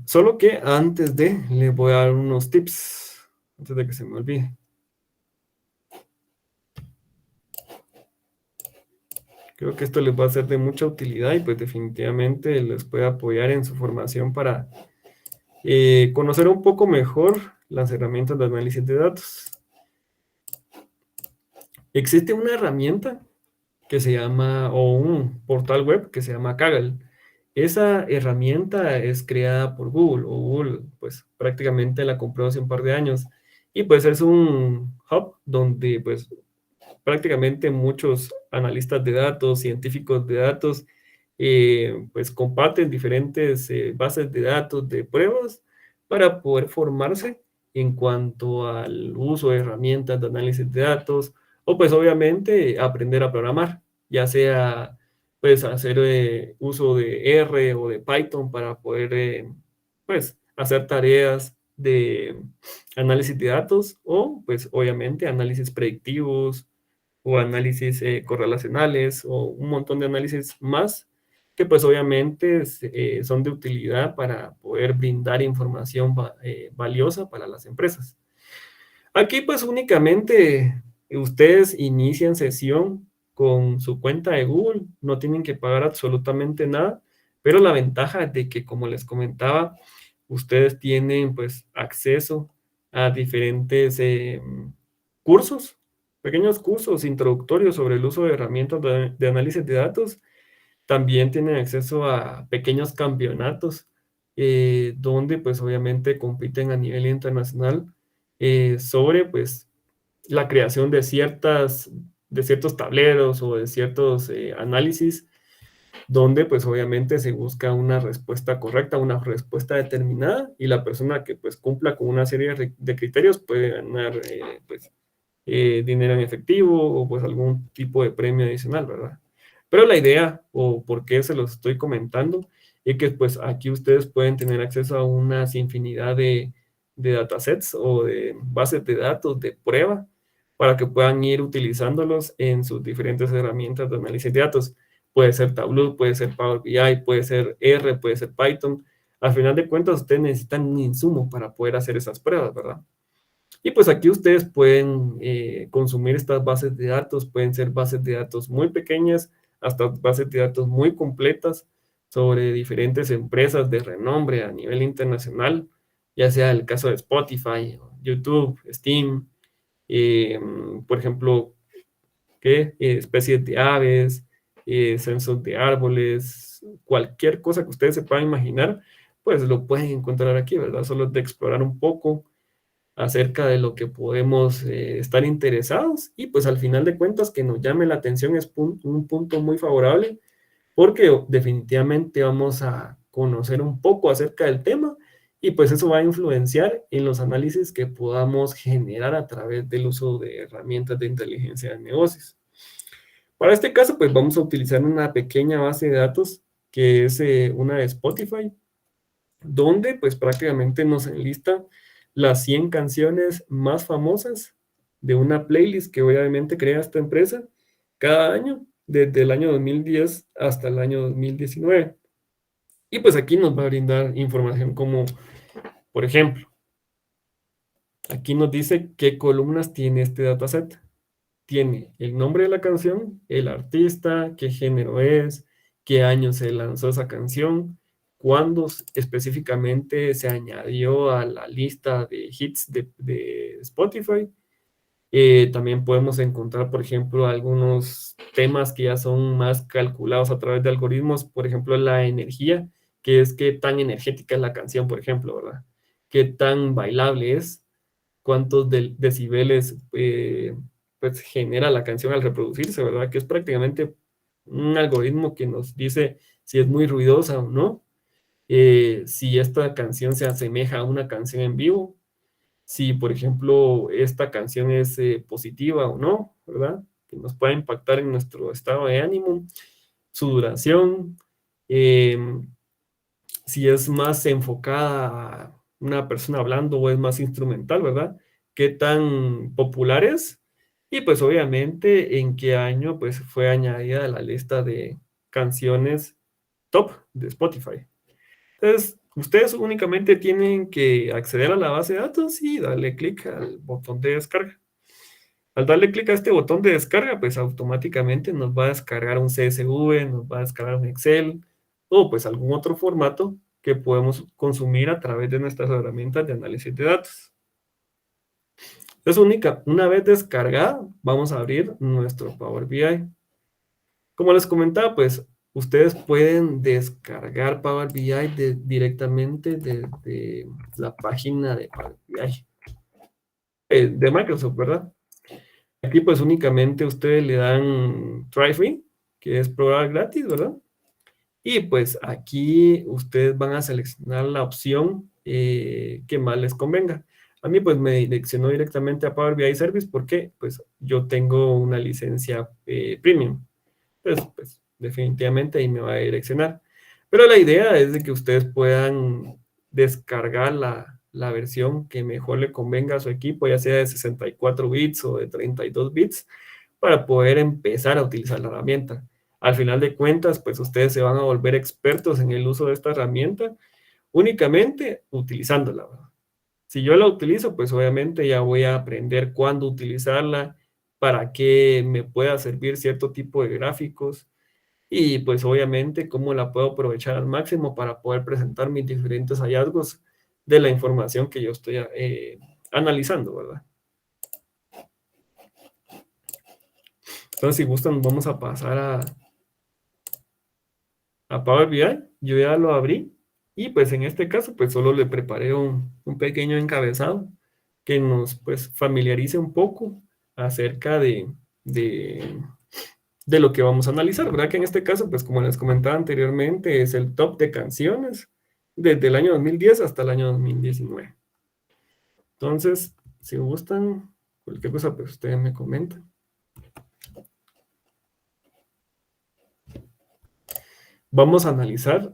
Solo que antes les voy a dar unos tips, antes de que se me olvide. Creo que esto les va a ser de mucha utilidad y pues definitivamente les puede apoyar en su formación para conocer un poco mejor las herramientas de análisis de datos. Existe una herramienta que se llama, o un portal web que se llama Kaggle. Esa herramienta es creada por Google, o Google pues prácticamente la compró hace un par de años, y pues es un hub donde pues prácticamente muchos analistas de datos, científicos de datos, pues comparten diferentes bases de datos de pruebas para poder formarse en cuanto al uso de herramientas de análisis de datos o pues obviamente aprender a programar, ya sea pues hacer uso de R o de Python para poder pues hacer tareas de análisis de datos o pues obviamente análisis predictivos o análisis correlacionales o un montón de análisis más que pues obviamente son de utilidad para poder brindar información valiosa para las empresas. Aquí pues únicamente ustedes inician sesión con su cuenta de Google, no tienen que pagar absolutamente nada, pero la ventaja de que como les comentaba, ustedes tienen pues acceso a diferentes cursos, pequeños cursos introductorios sobre el uso de herramientas de análisis de datos. También tienen acceso a pequeños campeonatos donde pues obviamente compiten a nivel internacional sobre pues la creación de ciertos tableros o de ciertos análisis donde pues obviamente se busca una respuesta correcta, una respuesta determinada y la persona que pues cumpla con una serie de criterios puede ganar pues dinero en efectivo o pues algún tipo de premio adicional, ¿verdad? Pero la idea o por qué se los estoy comentando es que pues aquí ustedes pueden tener acceso a una infinidad de datasets o de bases de datos de prueba para que puedan ir utilizándolos en sus diferentes herramientas de análisis de datos. Puede ser Tableau, puede ser Power BI, puede ser R, puede ser Python. Al final de cuentas, ustedes necesitan un insumo para poder hacer esas pruebas, ¿verdad? Y pues aquí ustedes pueden consumir estas bases de datos, pueden ser bases de datos muy pequeñas hasta bases de datos muy completas sobre diferentes empresas de renombre a nivel internacional, ya sea el caso de Spotify, YouTube, Steam, por ejemplo, ¿qué? Especies de aves, censos de árboles, cualquier cosa que ustedes se puedan imaginar, pues lo pueden encontrar aquí, ¿verdad? Solo es de explorar un poco acerca de lo que podemos estar interesados y pues al final de cuentas que nos llame la atención es un punto muy favorable porque definitivamente vamos a conocer un poco acerca del tema y pues eso va a influenciar en los análisis que podamos generar a través del uso de herramientas de inteligencia de negocios. Para este caso pues vamos a utilizar una pequeña base de datos que es una de Spotify donde pues prácticamente nos enlista las 100 canciones más famosas de una playlist que obviamente crea esta empresa cada año, desde el año 2010 hasta el año 2019. Y pues aquí nos va a brindar información como, por ejemplo, aquí nos dice qué columnas tiene este dataset. Tiene el nombre de la canción, el artista, qué género es, qué año se lanzó esa canción, cuándo específicamente se añadió a la lista de hits de Spotify. También podemos encontrar, por ejemplo, algunos temas que ya son más calculados a través de algoritmos, por ejemplo, la energía, que es qué tan energética es la canción, por ejemplo, ¿verdad? Qué tan bailable es, cuántos decibeles pues genera la canción al reproducirse, ¿verdad? Que es prácticamente un algoritmo que nos dice si es muy ruidosa o no, si esta canción se asemeja a una canción en vivo, si por ejemplo esta canción es positiva o no, ¿verdad? Que nos puede impactar en nuestro estado de ánimo, su duración, eh, si es más enfocada a una persona hablando o es más instrumental, ¿verdad? ¿Qué tan popular es? Y pues obviamente en qué año pues fue añadida a la lista de canciones top de Spotify. Entonces, ustedes únicamente tienen que acceder a la base de datos y darle clic al botón de descarga. Al darle clic a este botón de descarga, pues automáticamente nos va a descargar un CSV, nos va a descargar un Excel o pues algún otro formato que podemos consumir a través de nuestras herramientas de análisis de datos. Entonces, una vez descargada, vamos a abrir nuestro Power BI. Como les comentaba, pues ustedes pueden descargar Power BI directamente desde la página de Power BI, de Microsoft, ¿verdad? Aquí pues únicamente ustedes le dan Try Free, que es probar gratis, ¿verdad? Y pues aquí ustedes van a seleccionar la opción que más les convenga. A mí pues me direccionó directamente a Power BI Service porque pues yo tengo una licencia premium. Entonces pues definitivamente ahí me va a direccionar. Pero la idea es de que ustedes puedan descargar la versión que mejor le convenga a su equipo, ya sea de 64 bits o de 32 bits, para poder empezar a utilizar la herramienta. Al final de cuentas, pues ustedes se van a volver expertos en el uso de esta herramienta únicamente utilizándola, ¿verdad? Si yo la utilizo, pues obviamente ya voy a aprender cuándo utilizarla, para qué me pueda servir cierto tipo de gráficos y pues obviamente cómo la puedo aprovechar al máximo para poder presentar mis diferentes hallazgos de la información que yo estoy analizando, ¿verdad? Entonces, si gustan, vamos a pasar a Power BI. Yo ya lo abrí y pues en este caso pues solo le preparé un pequeño encabezado que nos pues familiarice un poco acerca de, de lo que vamos a analizar, ¿verdad? Que en este caso pues como les comentaba anteriormente es el top de canciones desde el año 2010 hasta el año 2019. Entonces, si gustan, cualquier cosa pues ustedes me comentan. Vamos a analizar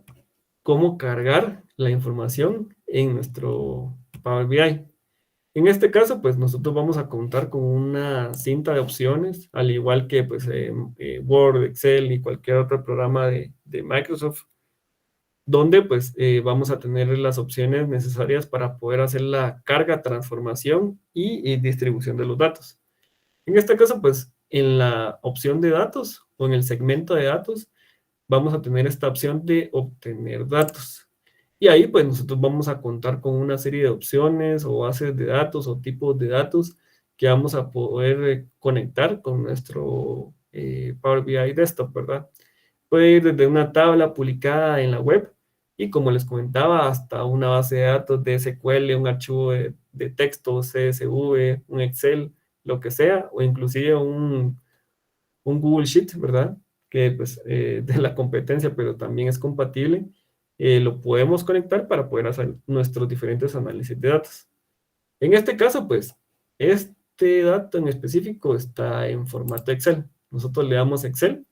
cómo cargar la información en nuestro Power BI. En este caso, pues nosotros vamos a contar con una cinta de opciones, al igual que pues, Word, Excel y cualquier otro programa de Microsoft, donde pues vamos a tener las opciones necesarias para poder hacer la carga, transformación y distribución de los datos. En este caso, pues en la opción de datos o en el segmento de datos, vamos a tener esta opción de obtener datos. Y ahí pues nosotros vamos a contar con una serie de opciones o bases de datos o tipos de datos que vamos a poder conectar con nuestro Power BI Desktop, ¿verdad? Puede ir desde una tabla publicada en la web y como les comentaba, hasta una base de datos de SQL, un archivo de texto, CSV, un Excel, lo que sea, o inclusive un Google Sheet, ¿verdad? Que pues de la competencia, pero también es compatible, lo podemos conectar para poder hacer nuestros diferentes análisis de datos. En este caso, pues, este dato en específico está en formato Excel. Nosotros le damos Excel,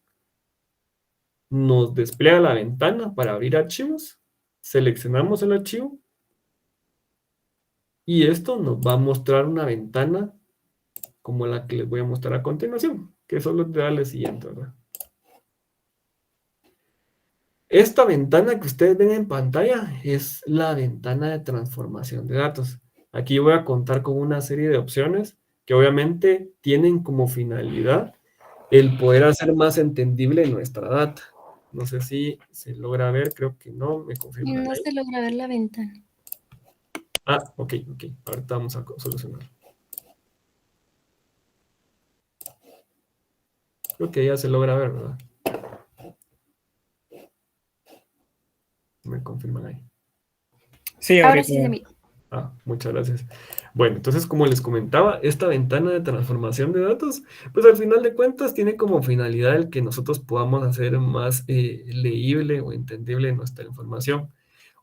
nos despliega la ventana para abrir archivos, seleccionamos el archivo y esto nos va a mostrar una ventana como la que les voy a mostrar a continuación, que solo es darle siguiente, ¿verdad? Esta ventana que ustedes ven en pantalla es la ventana de transformación de datos. Aquí voy a contar con una serie de opciones que obviamente tienen como finalidad el poder hacer más entendible nuestra data. No sé si se logra ver, creo que no, me confirman No ahí. se logra ver la ventana. Ah, ok, ahorita vamos a solucionar. Creo que ya se logra ver, ¿verdad? Me confirman ahí. Sí, Ahora ahorita. sí se mira. Ah, muchas gracias. Bueno, entonces, como les comentaba, esta ventana de transformación de datos, pues al final de cuentas tiene como finalidad el que nosotros podamos hacer más leíble o entendible nuestra información.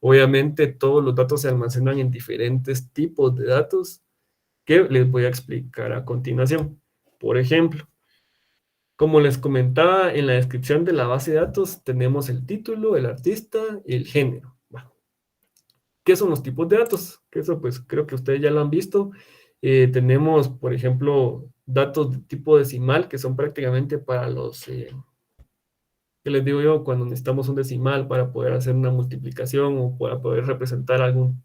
Obviamente, todos los datos se almacenan en diferentes tipos de datos que les voy a explicar a continuación. Por ejemplo, como les comentaba en la descripción de la base de datos, tenemos el título, el artista y el género. ¿Qué son los tipos de datos? Que eso pues creo que ustedes ya lo han visto. Tenemos, por ejemplo, datos de tipo decimal, que son prácticamente para los, ¿qué les digo yo? Cuando necesitamos un decimal para poder hacer una multiplicación o para poder representar algún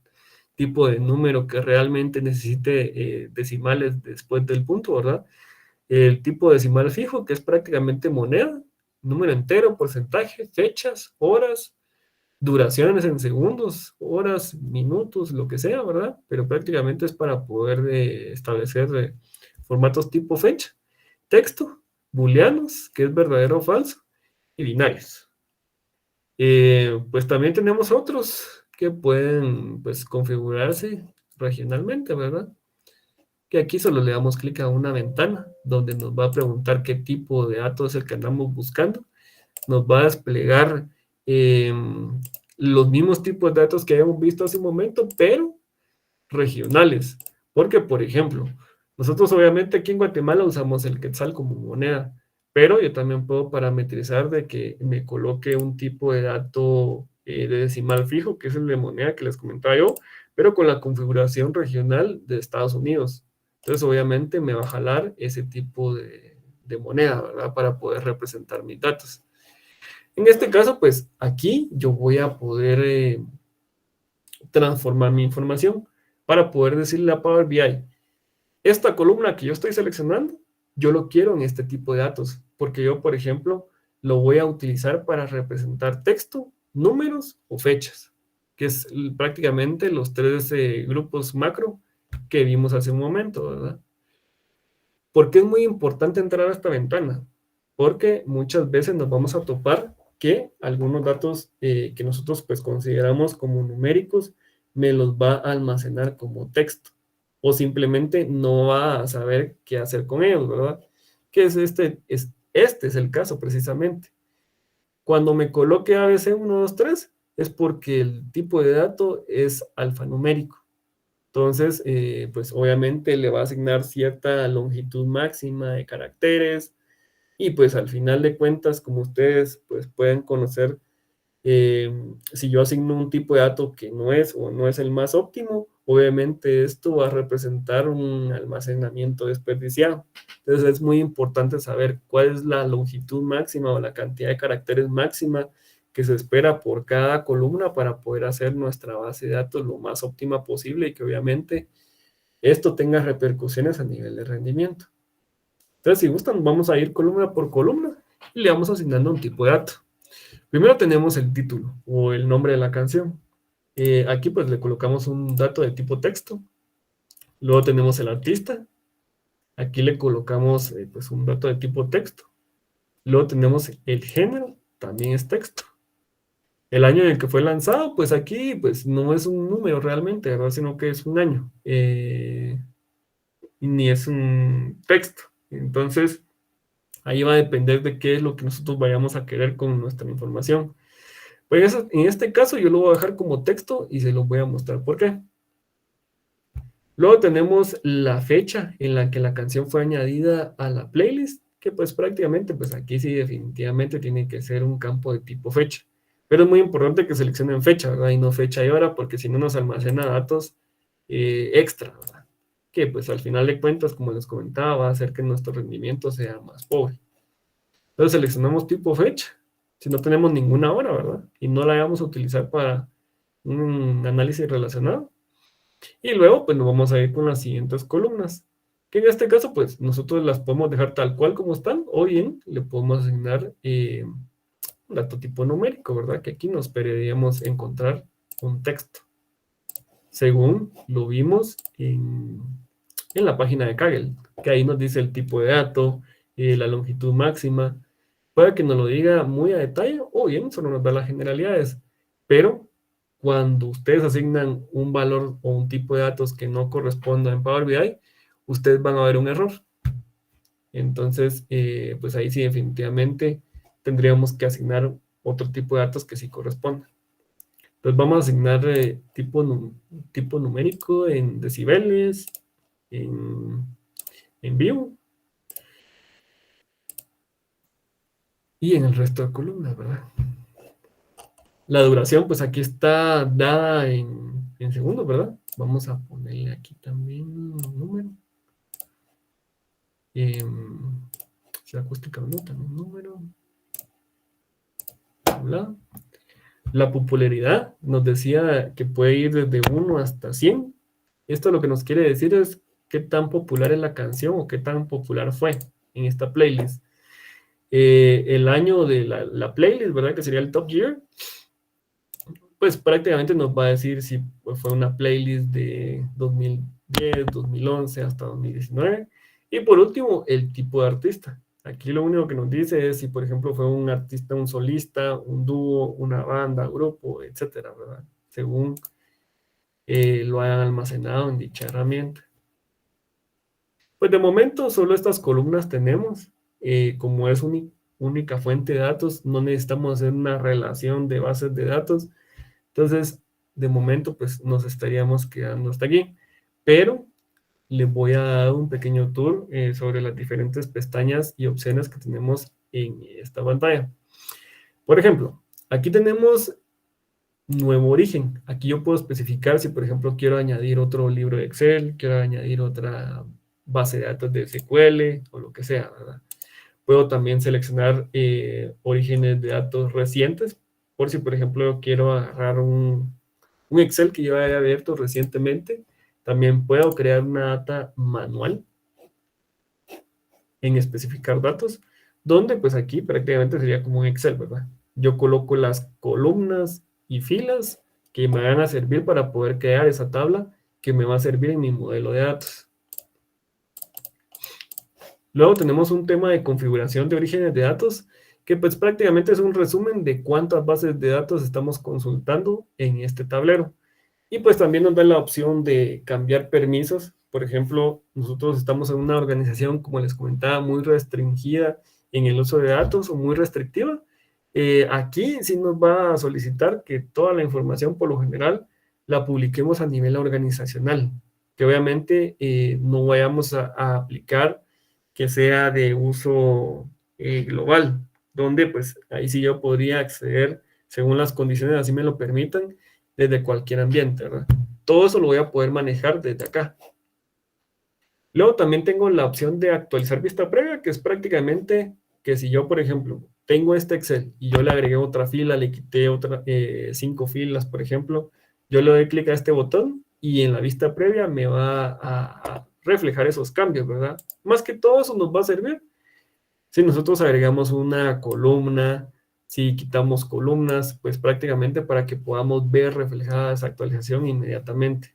tipo de número que realmente necesite decimales después del punto, ¿verdad? El tipo decimal fijo, que es prácticamente moneda, número entero, porcentaje, fechas, horas, duraciones en segundos, horas, minutos, lo que sea, ¿verdad? Pero prácticamente es para poder establecer formatos tipo fecha, texto, booleanos, que es verdadero o falso, y binarios. Pues también tenemos otros que pueden pues configurarse regionalmente, ¿verdad? Que aquí solo le damos clic a una ventana donde nos va a preguntar qué tipo de datos es el que andamos buscando. Nos va a desplegar los mismos tipos de datos que habíamos visto hace un momento, pero regionales. Porque, por ejemplo, nosotros obviamente aquí en Guatemala usamos el quetzal como moneda, pero yo también puedo parametrizar de que me coloque un tipo de dato de decimal fijo, que es el de moneda que les comentaba yo, pero con la configuración regional de Estados Unidos. Entonces, obviamente, me va a jalar ese tipo de moneda, ¿verdad? Para poder representar mis datos. En este caso, pues aquí yo voy a poder transformar mi información para poder decirle a Power BI, esta columna que yo estoy seleccionando, yo lo quiero en este tipo de datos, porque yo, por ejemplo, lo voy a utilizar para representar texto, números o fechas, que es prácticamente los tres grupos macro que vimos hace un momento, ¿verdad? ¿Por qué es muy importante entrar a esta ventana? Porque muchas veces nos vamos a topar que algunos datos que nosotros pues consideramos como numéricos me los va a almacenar como texto o simplemente no va a saber qué hacer con ellos, ¿verdad? Que este es el caso precisamente. Cuando me coloque ABC 123 es porque el tipo de dato es alfanumérico. Entonces, pues obviamente le va a asignar cierta longitud máxima de caracteres y pues al final de cuentas, como ustedes pues pueden conocer, si yo asigno un tipo de dato que no es o no es el más óptimo, obviamente esto va a representar un almacenamiento desperdiciado. Entonces es muy importante saber cuál es la longitud máxima o la cantidad de caracteres máxima que se espera por cada columna para poder hacer nuestra base de datos lo más óptima posible y que obviamente esto tenga repercusiones a nivel de rendimiento. Entonces, si gustan, vamos a ir columna por columna y le vamos asignando un tipo de dato. Primero tenemos el título o el nombre de la canción. Aquí pues le colocamos un dato de tipo texto. Luego tenemos el artista. Aquí le colocamos pues un dato de tipo texto. Luego tenemos el género, también es texto. El año en el que fue lanzado, pues aquí pues no es un número realmente, ¿verdad? Sino que es un año. Ni es un texto. Entonces, ahí va a depender de qué es lo que nosotros vayamos a querer con nuestra información. Pues en este caso yo lo voy a dejar como texto y se lo voy a mostrar por qué. Luego tenemos la fecha en la que la canción fue añadida a la playlist, que pues prácticamente, pues aquí sí definitivamente tiene que ser un campo de tipo fecha. Pero es muy importante que seleccionen fecha, ¿verdad? Y no fecha y hora, porque si no nos almacena datos extra, ¿verdad? Que pues al final de cuentas, como les comentaba, va a hacer que nuestro rendimiento sea más pobre. Entonces seleccionamos tipo fecha, si no tenemos ninguna hora, ¿verdad? Y no la vamos a utilizar para un análisis relacionado. Y luego, pues nos vamos a ir con las siguientes columnas, que en este caso, pues nosotros las podemos dejar tal cual como están, o bien le podemos asignar un dato tipo numérico, ¿verdad? Que aquí nos esperaríamos encontrar un texto, según lo vimos en la página de Kaggle, que ahí nos dice el tipo de dato, la longitud máxima. Puede que nos lo diga muy a detalle o bien solo nos da las generalidades, pero cuando ustedes asignan un valor o un tipo de datos que no corresponda en Power BI, ustedes van a ver un error. Entonces, pues ahí sí definitivamente tendríamos que asignar otro tipo de datos que sí correspondan. Entonces vamos a asignar tipo numérico en decibeles, en vivo y en el resto de columnas, ¿verdad? La duración, pues aquí está dada en segundos, ¿verdad? Vamos a ponerle aquí también un número. Si acústica no, también un número. Bla. La popularidad nos decía que puede ir desde 1 hasta 100. Esto lo que nos quiere decir es qué tan popular es la canción o qué tan popular fue en esta playlist. El año de la playlist, ¿verdad? Que sería el top year. Pues prácticamente nos va a decir si fue una playlist de 2010, 2011 hasta 2019. Y por último, el tipo de artista. Aquí lo único que nos dice es si, por ejemplo, fue un artista, un solista, un dúo, una banda, grupo, etcétera, ¿verdad? Según lo hayan almacenado en dicha herramienta. Pues de momento solo estas columnas tenemos. Como es única fuente de datos, no necesitamos hacer una relación de bases de datos. Entonces, de momento, pues nos estaríamos quedando hasta aquí. Pero les voy a dar un pequeño tour sobre las diferentes pestañas y opciones que tenemos en esta pantalla. Por ejemplo, aquí tenemos nuevo origen. Aquí yo puedo especificar si, por ejemplo, quiero añadir otro libro de Excel, quiero añadir otra base de datos de SQL o lo que sea, ¿verdad? Puedo también seleccionar orígenes de datos recientes, por si, por ejemplo, quiero agarrar un Excel que yo haya abierto recientemente. También puedo crear una data manual en especificar datos, donde pues aquí prácticamente sería como un Excel, ¿verdad? Yo coloco las columnas y filas que me van a servir para poder crear esa tabla que me va a servir en mi modelo de datos. Luego tenemos un tema de configuración de orígenes de datos, que pues prácticamente es un resumen de cuántas bases de datos estamos consultando en este tablero. Y pues también nos da la opción de cambiar permisos. Por ejemplo, nosotros estamos en una organización, como les comentaba, muy restringida en el uso de datos o muy restrictiva. Aquí sí nos va a solicitar que toda la información, por lo general, la publiquemos a nivel organizacional, que obviamente no vayamos a aplicar que sea de uso global, donde pues ahí sí yo podría acceder según las condiciones, así me lo permitan, desde cualquier ambiente, ¿verdad? Todo eso lo voy a poder manejar desde acá. Luego también tengo la opción de actualizar vista previa, que es prácticamente que si yo, por ejemplo, tengo este Excel y yo le agregué otra fila, le quité 5 filas, por ejemplo, yo le doy clic a este botón y en la vista previa me va a reflejar esos cambios, ¿verdad? Más que todo eso nos va a servir si nosotros agregamos una columna, si quitamos columnas, pues prácticamente para que podamos ver reflejada esa actualización inmediatamente.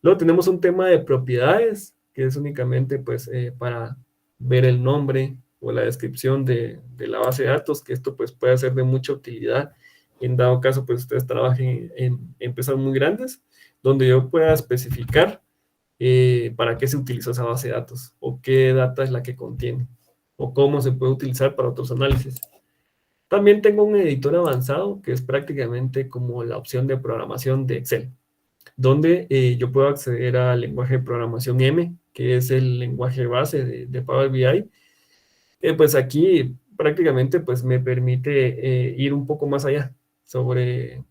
Luego tenemos un tema de propiedades, que es únicamente pues para ver el nombre o la descripción de la base de datos, que esto pues puede ser de mucha utilidad en dado caso pues ustedes trabajen en empresas muy grandes, donde yo pueda especificar para qué se utilizó esa base de datos o qué data es la que contiene o cómo se puede utilizar para otros análisis. También tengo un editor avanzado que es prácticamente como la opción de programación de Excel, donde yo puedo acceder al lenguaje de programación M, que es el lenguaje base de Power BI. Pues aquí prácticamente pues me permite ir un poco más allá sobre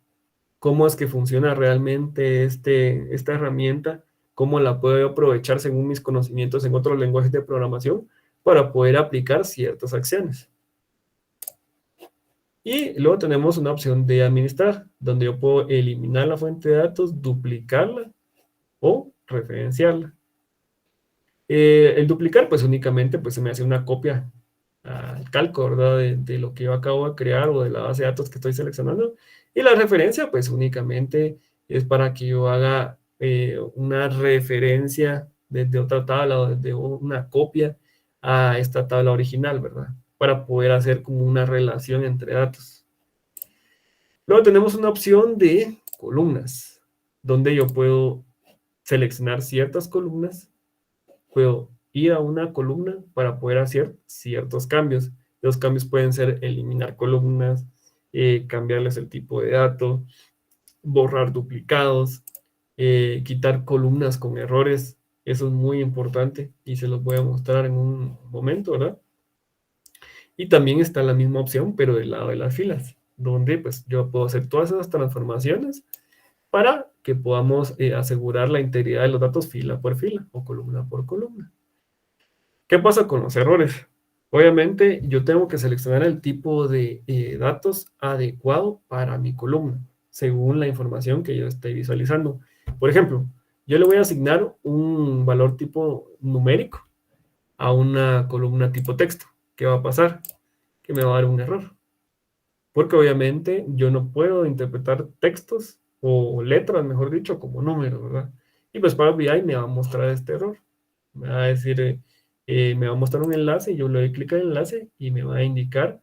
cómo es que funciona realmente esta herramienta, cómo la puedo aprovechar según mis conocimientos en otros lenguajes de programación para poder aplicar ciertas acciones. Y luego tenemos una opción de administrar, donde yo puedo eliminar la fuente de datos, duplicarla o referenciarla. El duplicar, pues únicamente pues, se me hace una copia al calco, ¿verdad? De lo que yo acabo de crear o de la base de datos que estoy seleccionando. Y la referencia, pues únicamente es para que yo haga una referencia desde otra tabla o desde una copia a esta tabla original, ¿verdad? Para poder hacer como una relación entre datos. Luego tenemos una opción de columnas, donde yo puedo seleccionar ciertas columnas, puedo ir a una columna para poder hacer ciertos cambios. Los cambios pueden ser eliminar columnas, cambiarles el tipo de dato, borrar duplicados, quitar columnas con errores. Eso es muy importante y se los voy a mostrar en un momento, ¿verdad? Y también está la misma opción, pero del lado de las filas, donde pues yo puedo hacer todas esas transformaciones para que podamos asegurar la integridad de los datos fila por fila o columna por columna. ¿Qué pasa con los errores? Obviamente yo tengo que seleccionar el tipo de datos adecuado para mi columna, según la información que yo esté visualizando. Por ejemplo, yo le voy a asignar un valor tipo numérico a una columna tipo texto. ¿Qué va a pasar? Que me va a dar un error. Porque obviamente yo no puedo interpretar textos o letras, mejor dicho, como números, ¿verdad? Y pues Power BI me va a mostrar este error. Me va a decir, me va a mostrar un enlace, yo le doy clic al enlace y me va a indicar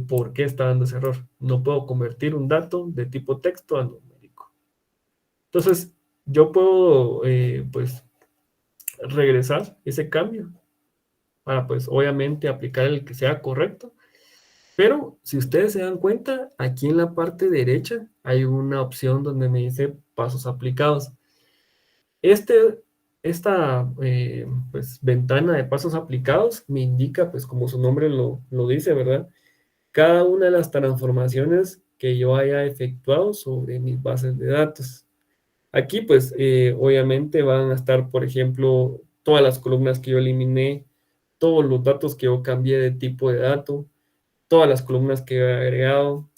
por qué está dando ese error. No puedo convertir un dato de tipo texto a numérico. Entonces, yo puedo, pues, regresar ese cambio para, pues, obviamente aplicar el que sea correcto. Pero si ustedes se dan cuenta, aquí en la parte derecha hay una opción donde me dice pasos aplicados. Esta pues, ventana de pasos aplicados me indica, pues como su nombre lo dice, ¿verdad? Cada una de las transformaciones que yo haya efectuado sobre mis bases de datos. Aquí, pues, obviamente van a estar, por ejemplo, todas las columnas que yo eliminé, todos los datos que yo cambié de tipo de dato, todas las columnas que he agregado,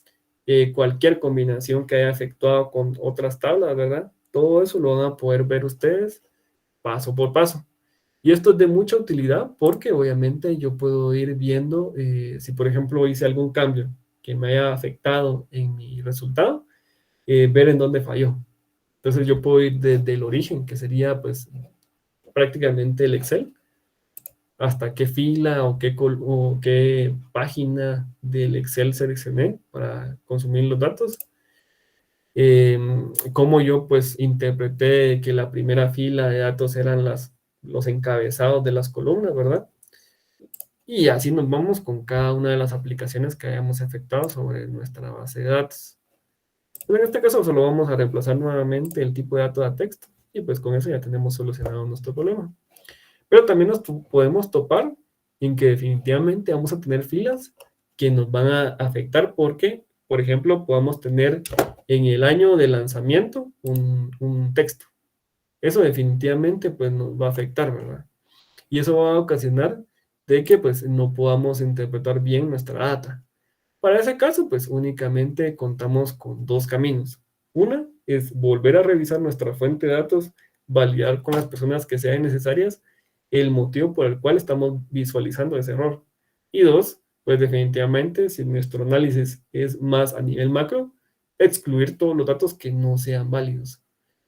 cualquier combinación que haya efectuado con otras tablas, ¿verdad? Todo eso lo van a poder ver ustedes paso por paso. Y esto es de mucha utilidad porque obviamente yo puedo ir viendo si, por ejemplo, hice algún cambio que me haya afectado en mi resultado, ver en dónde falló. Entonces yo puedo ir desde el origen, que sería pues prácticamente el Excel, hasta qué fila o qué página del Excel seleccioné para consumir los datos. Cómo yo pues interpreté que la primera fila de datos eran los encabezados de las columnas, ¿verdad? Y así nos vamos con cada una de las aplicaciones que hayamos efectuado sobre nuestra base de datos. Pero en este caso solo vamos a reemplazar nuevamente el tipo de dato a texto y pues con eso ya tenemos solucionado nuestro problema. Pero también nos podemos topar en que definitivamente vamos a tener filas que nos van a afectar porque, por ejemplo, podamos tener en el año de lanzamiento un texto. Eso definitivamente pues nos va a afectar, ¿verdad? Y eso va a ocasionar de que pues no podamos interpretar bien nuestra data. Para ese caso, pues únicamente contamos con dos caminos. Una es volver a revisar nuestra fuente de datos, validar con las personas que sean necesarias el motivo por el cual estamos visualizando ese error. Y dos, pues definitivamente, si nuestro análisis es más a nivel macro, excluir todos los datos que no sean válidos.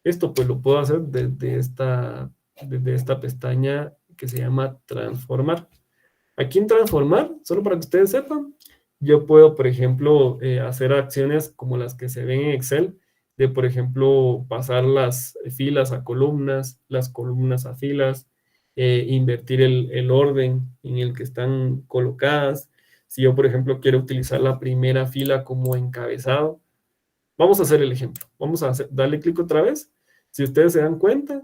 Esto pues lo puedo hacer desde esta pestaña que se llama transformar. Aquí en transformar, solo para que ustedes sepan, yo puedo, por ejemplo, hacer acciones como las que se ven en Excel, de, por ejemplo, pasar las filas a columnas, las columnas a filas, invertir el orden en el que están colocadas. Si yo, por ejemplo, quiero utilizar la primera fila como encabezado, vamos a hacer el ejemplo. Vamos a darle clic otra vez. Si ustedes se dan cuenta,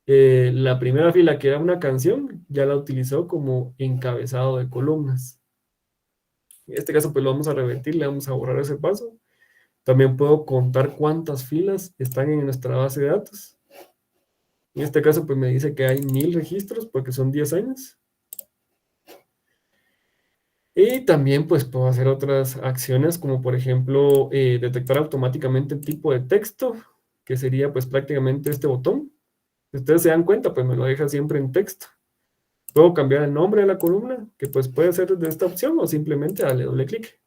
la primera fila que era una canción, ya la utilizó como encabezado de columnas. En este caso, pues lo vamos a revertir, le vamos a borrar ese paso. También puedo contar cuántas filas están en nuestra base de datos. En este caso, pues me dice que hay 1000 registros porque son 10 años. Y también, pues puedo hacer otras acciones como, por ejemplo, detectar automáticamente el tipo de texto, que sería pues prácticamente este botón. Si ustedes se dan cuenta, pues me lo deja siempre en texto. Puedo cambiar el nombre de la columna, que pues puede ser desde esta opción o simplemente darle doble clic.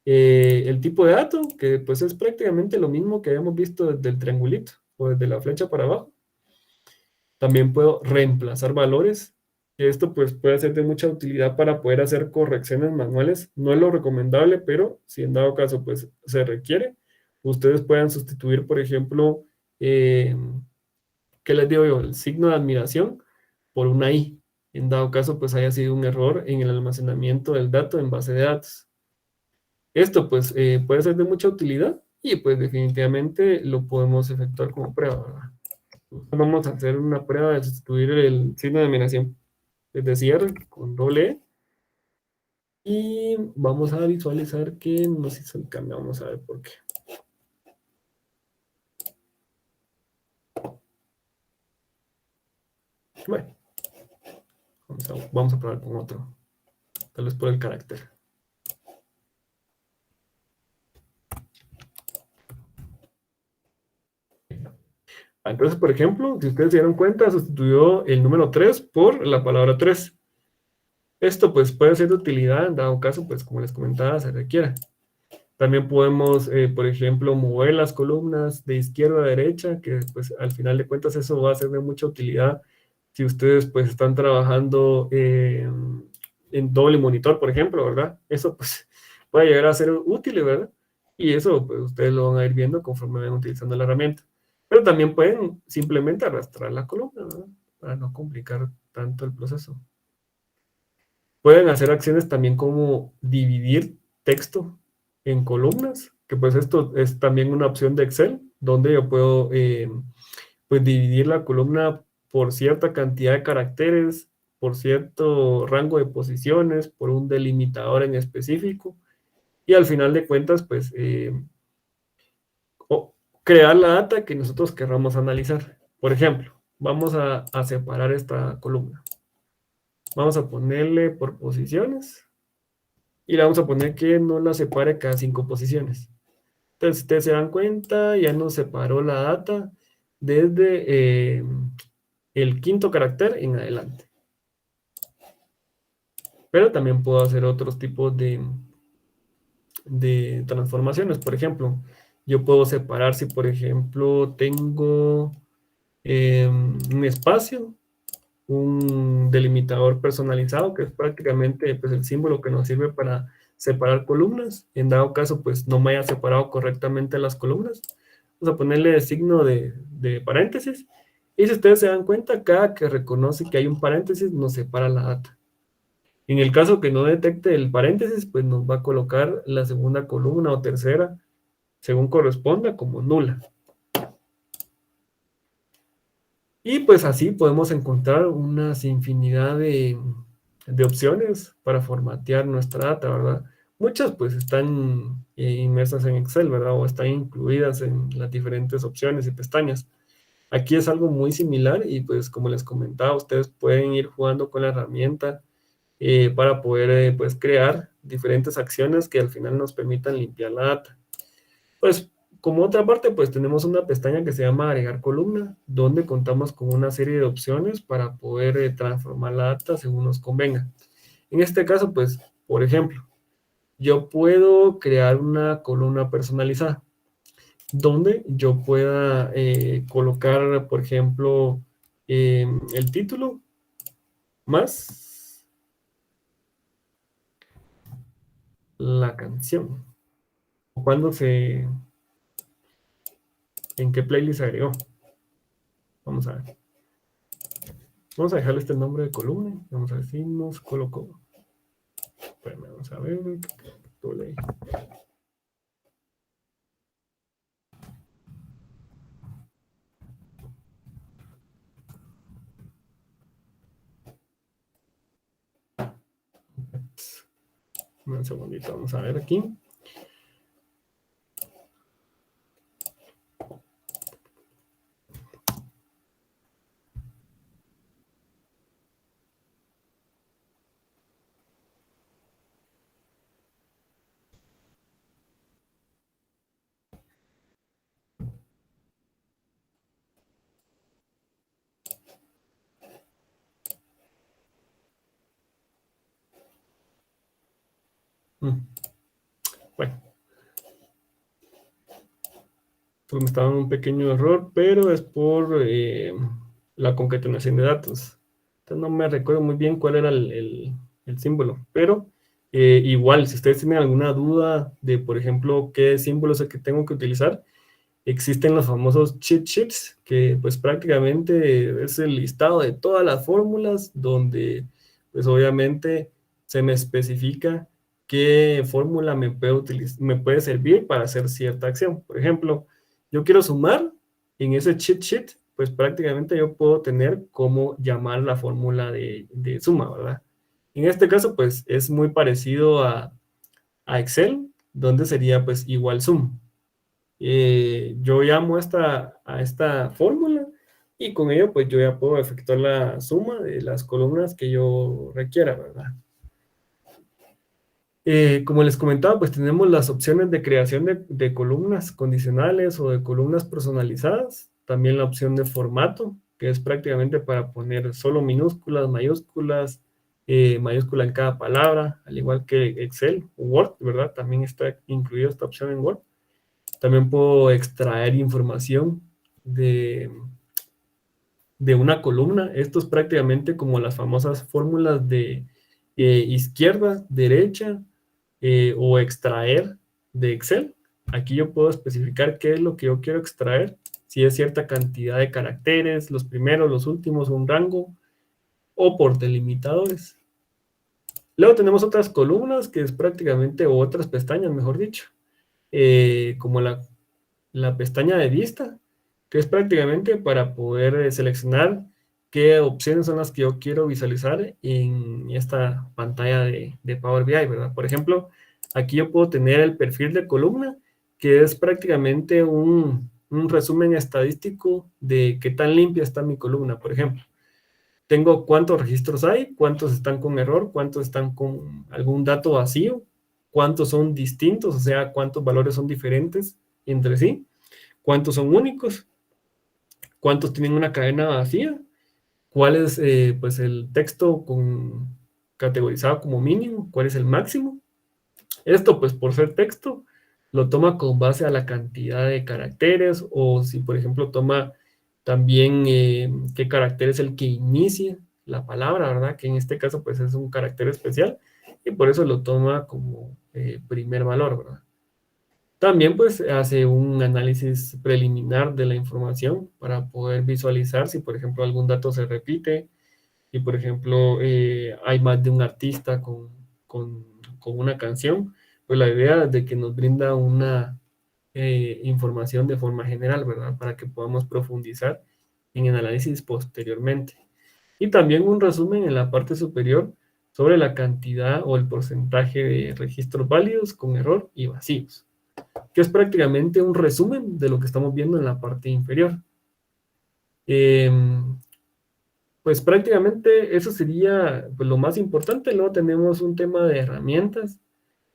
El tipo de dato, que pues es prácticamente lo mismo que habíamos visto desde el triangulito o desde la flecha para abajo. También puedo reemplazar valores. Esto pues puede ser de mucha utilidad para poder hacer correcciones manuales. No es lo recomendable, pero si en dado caso pues se requiere, ustedes puedan sustituir, por ejemplo, ¿qué les digo yo? El signo de admiración por una I. En dado caso, pues haya sido un error en el almacenamiento del dato en base de datos. Esto, pues, puede ser de mucha utilidad y, pues, definitivamente lo podemos efectuar como prueba, ¿verdad? Vamos a hacer una prueba de sustituir el signo de admiración desde cierre con doble E y vamos a visualizar que nos hizo el cambio. Vamos a ver por qué. Bueno, vamos a probar con otro, tal vez por el carácter. Entonces, por ejemplo, si ustedes se dieron cuenta, sustituyó el número 3 por la palabra 3. Esto pues puede ser de utilidad, en dado caso, pues como les comentaba, se requiera. También podemos, por ejemplo, mover las columnas de izquierda a derecha, que pues al final de cuentas eso va a ser de mucha utilidad Si ustedes pues están trabajando en doble monitor, por ejemplo, ¿verdad? Eso pues puede llegar a ser útil, ¿verdad? Y eso pues ustedes lo van a ir viendo conforme vayan utilizando la herramienta. Pero también pueden simplemente arrastrar la columna, ¿verdad? Para no complicar tanto el proceso. Pueden hacer acciones también como dividir texto en columnas, que pues esto es también una opción de Excel, donde yo puedo pues dividir la columna por cierta cantidad de caracteres, por cierto rango de posiciones, por un delimitador en específico, y al final de cuentas, pues crear la data que nosotros querramos analizar. Por ejemplo, vamos a separar esta columna. Vamos a ponerle por posiciones y le vamos a poner que no la separe cada 5 posiciones. Entonces, si ustedes se dan cuenta, ya nos separó la data desde el quinto carácter en adelante. Pero también puedo hacer otros tipos de transformaciones. Por ejemplo, yo puedo separar si, por ejemplo, tengo un espacio, un delimitador personalizado, que es prácticamente pues, el símbolo que nos sirve para separar columnas. En dado caso, pues no me haya separado correctamente las columnas. Vamos a ponerle signo de paréntesis. Y si ustedes se dan cuenta, cada que reconoce que hay un paréntesis, nos separa la data. En el caso que no detecte el paréntesis, pues nos va a colocar la segunda columna o tercera, según corresponda, como nula. Y pues así podemos encontrar una infinidad de opciones para formatear nuestra data, ¿verdad? Muchas pues están inmersas en Excel, ¿verdad? O están incluidas en las diferentes opciones y pestañas. Aquí es algo muy similar y pues como les comentaba, ustedes pueden ir jugando con la herramienta para poder pues crear diferentes acciones que al final nos permitan limpiar la data. Pues como otra parte pues tenemos una pestaña que se llama agregar columna, donde contamos con una serie de opciones para poder transformar la data según nos convenga. En este caso pues, por ejemplo, yo puedo crear una columna personalizada donde yo pueda colocar, por ejemplo, el título más la canción. ¿Cuándo en qué playlist se agregó? Vamos a ver. Vamos a dejarle este nombre de columna. Vamos a ver si nos colocó. Espérame, vamos a ver. Un segundito, vamos a ver aquí. Bueno, pues me está dando un pequeño error, pero es por la concatenación de datos. Entonces no me recuerdo muy bien cuál era el símbolo, pero igual, si ustedes tienen alguna duda de, por ejemplo, qué símbolo es el que tengo que utilizar, existen los famosos cheat sheets, que pues prácticamente es el listado de todas las fórmulas donde pues obviamente se me especifica qué fórmula me puede servir para hacer cierta acción. Por ejemplo, yo quiero sumar, en ese cheat sheet, pues prácticamente yo puedo tener cómo llamar la fórmula de suma, ¿verdad? En este caso, pues es muy parecido a Excel, donde sería pues igual sum. Yo llamo a esta fórmula y con ello pues yo ya puedo efectuar la suma de las columnas que yo requiera, ¿verdad? Como les comentaba, pues tenemos las opciones de creación de columnas condicionales o de columnas personalizadas. También la opción de formato, que es prácticamente para poner solo minúsculas, mayúsculas, mayúscula en cada palabra, al igual que Excel o Word, ¿verdad? También está incluida esta opción en Word. También puedo extraer información de de una columna. Esto es prácticamente como las famosas fórmulas de izquierda, derecha o extraer de Excel. Aquí yo puedo especificar qué es lo que yo quiero extraer, si es cierta cantidad de caracteres, los primeros, los últimos, un rango, o por delimitadores. Luego tenemos otras columnas, que es prácticamente, o otras pestañas, mejor dicho, como la pestaña de vista, que es prácticamente para poder seleccionar qué opciones son las que yo quiero visualizar en esta pantalla de Power BI, ¿verdad? Por ejemplo, aquí yo puedo tener el perfil de columna, que es prácticamente un resumen estadístico de qué tan limpia está mi columna, por ejemplo. Tengo cuántos registros hay, cuántos están con error, cuántos están con algún dato vacío, cuántos son distintos, o sea, cuántos valores son diferentes entre sí, cuántos son únicos, cuántos tienen una cadena vacía, cuál es pues el texto categorizado como mínimo, cuál es el máximo. Esto pues por ser texto lo toma con base a la cantidad de caracteres o si por ejemplo toma también qué carácter es el que inicia la palabra, ¿verdad? Que en este caso pues es un carácter especial y por eso lo toma como primer valor, ¿verdad? También pues hace un análisis preliminar de la información para poder visualizar si por ejemplo algún dato se repite y por ejemplo hay más de un artista con, con una canción, pues la idea es de que nos brinda una información de forma general, ¿verdad? Para que podamos profundizar en el análisis posteriormente. Y también un resumen en la parte superior sobre la cantidad o el porcentaje de registros válidos con error y vacíos, que es prácticamente un resumen de lo que estamos viendo en la parte inferior. Pues prácticamente eso sería pues, lo más importante. Luego tenemos un tema de herramientas,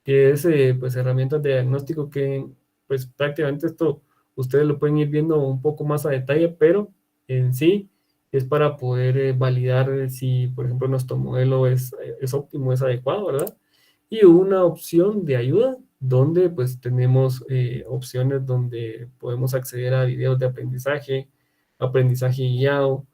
que es pues herramientas de diagnóstico que pues prácticamente esto ustedes lo pueden ir viendo un poco más a detalle, pero en sí es para poder validar si por ejemplo nuestro modelo es óptimo, es adecuado, ¿verdad? Y una opción de ayuda donde pues tenemos opciones donde podemos acceder a videos de aprendizaje, aprendizaje guiado,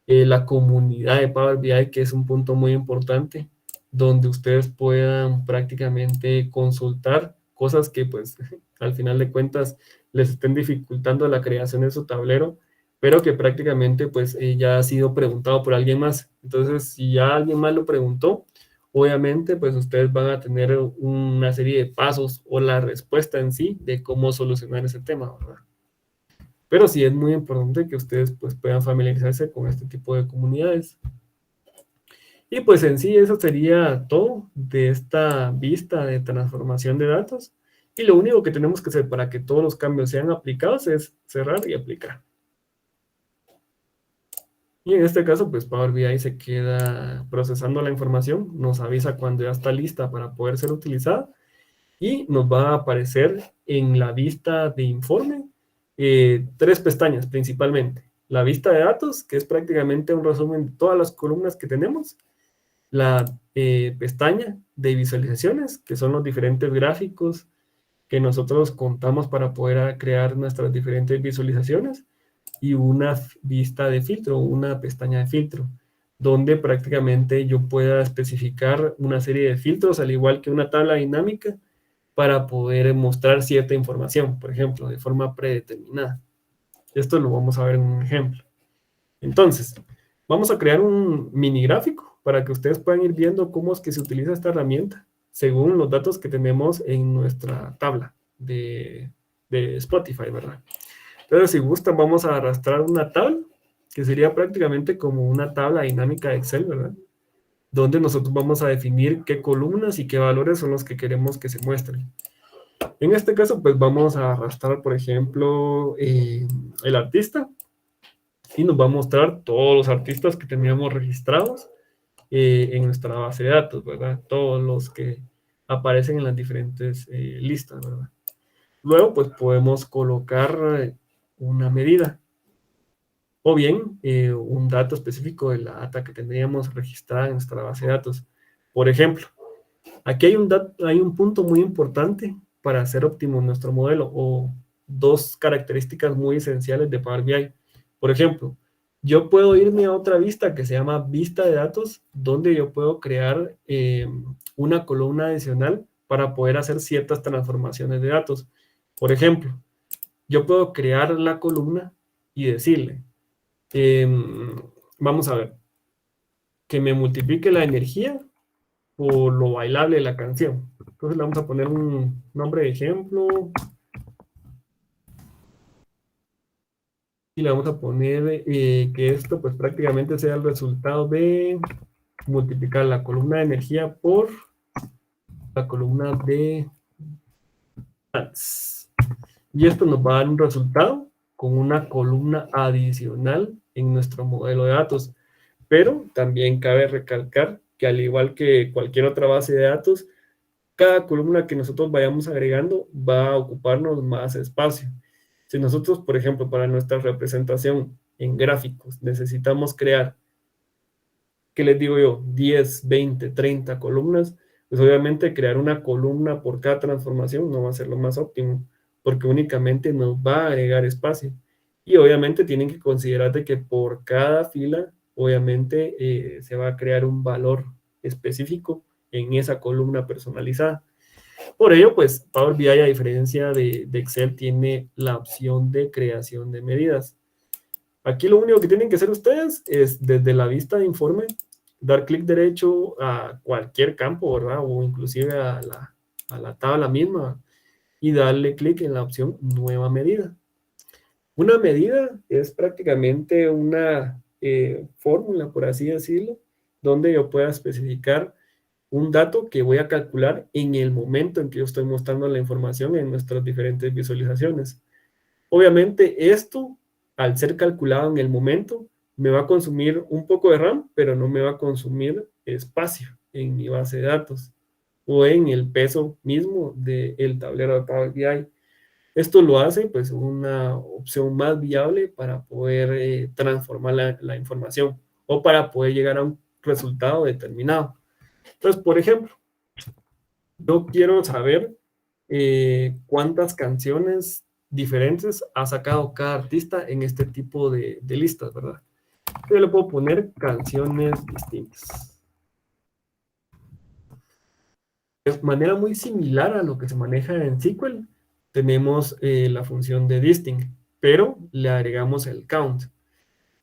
la comunidad de Power BI, que es un punto muy importante, donde ustedes puedan prácticamente consultar cosas que pues al final de cuentas les estén dificultando la creación de su tablero, pero que prácticamente pues ya ha sido preguntado por alguien más. Entonces, si ya alguien más lo preguntó, obviamente pues ustedes van a tener una serie de pasos o la respuesta en sí de cómo solucionar ese tema, ¿verdad? Pero sí es muy importante que ustedes pues puedan familiarizarse con este tipo de comunidades. Y pues en sí eso sería todo de esta vista de transformación de datos. Y lo único que tenemos que hacer para que todos los cambios sean aplicados es cerrar y aplicar. Y en este caso, pues Power BI se queda procesando la información, nos avisa cuando ya está lista para poder ser utilizada y nos va a aparecer en la vista de informe tres pestañas principalmente. La vista de datos, que es prácticamente un resumen de todas las columnas que tenemos. La pestaña de visualizaciones, que son los diferentes gráficos que nosotros contamos para poder crear nuestras diferentes visualizaciones. Y una vista de filtro, una pestaña de filtro, donde prácticamente yo pueda especificar una serie de filtros, al igual que una tabla dinámica, para poder mostrar cierta información, por ejemplo, de forma predeterminada. Esto lo vamos a ver en un ejemplo. Entonces, vamos a crear un mini gráfico para que ustedes puedan ir viendo cómo es que se utiliza esta herramienta según los datos que tenemos en nuestra tabla de Spotify, ¿verdad? Entonces, si gustan, vamos a arrastrar una tabla, que sería prácticamente como una tabla dinámica de Excel, ¿verdad? Donde nosotros vamos a definir qué columnas y qué valores son los que queremos que se muestren. En este caso, pues vamos a arrastrar, por ejemplo, el artista y nos va a mostrar todos los artistas que teníamos registrados en nuestra base de datos, ¿verdad? Todos los que aparecen en las diferentes listas, ¿verdad? Luego, pues podemos colocar una medida o bien un dato específico de la data que tendríamos registrada en nuestra base de datos. Por ejemplo, aquí hay un punto muy importante para hacer óptimo nuestro modelo o dos características muy esenciales de Power BI. Por ejemplo, Yo puedo irme a otra vista que se llama vista de datos, donde yo puedo crear una columna adicional para poder hacer ciertas transformaciones de datos. Por ejemplo, yo puedo crear la columna y decirle, vamos a ver, que me multiplique la energía por lo bailable de la canción. Entonces le vamos a poner un nombre de ejemplo y le vamos a poner que esto pues prácticamente sea el resultado de multiplicar la columna de energía por la columna de ads. Y esto nos va a dar un resultado con una columna adicional en nuestro modelo de datos. Pero también cabe recalcar que al igual que cualquier otra base de datos, cada columna que nosotros vayamos agregando va a ocuparnos más espacio. Si nosotros, por ejemplo, para nuestra representación en gráficos necesitamos crear, ¿qué les digo yo? 10, 20, 30 columnas, pues obviamente crear una columna por cada transformación no va a ser lo más óptimo, porque únicamente nos va a agregar espacio. Y obviamente tienen que considerar de que por cada fila, obviamente se va a crear un valor específico en esa columna personalizada. Por ello, pues Power BI, a diferencia de Excel, tiene la opción de creación de medidas. Aquí lo único que tienen que hacer ustedes es, desde la vista de informe, dar clic derecho a cualquier campo, ¿verdad? O inclusive a la tabla misma y darle clic en la opción Nueva medida. Una medida es prácticamente una fórmula, por así decirlo, donde yo pueda especificar un dato que voy a calcular en el momento en que yo estoy mostrando la información en nuestras diferentes visualizaciones. Obviamente esto, al ser calculado en el momento, me va a consumir un poco de RAM, pero no me va a consumir espacio en mi base de datos o en el peso mismo del tablero de Power BI. Esto lo hace pues una opción más viable para poder transformar la información o para poder llegar a un resultado determinado. Entonces, por ejemplo, yo quiero saber cuántas canciones diferentes ha sacado cada artista en este tipo de listas, ¿verdad? Yo le puedo poner canciones distintas. De manera muy similar a lo que se maneja en SQL, tenemos la función de distinct, pero le agregamos el count.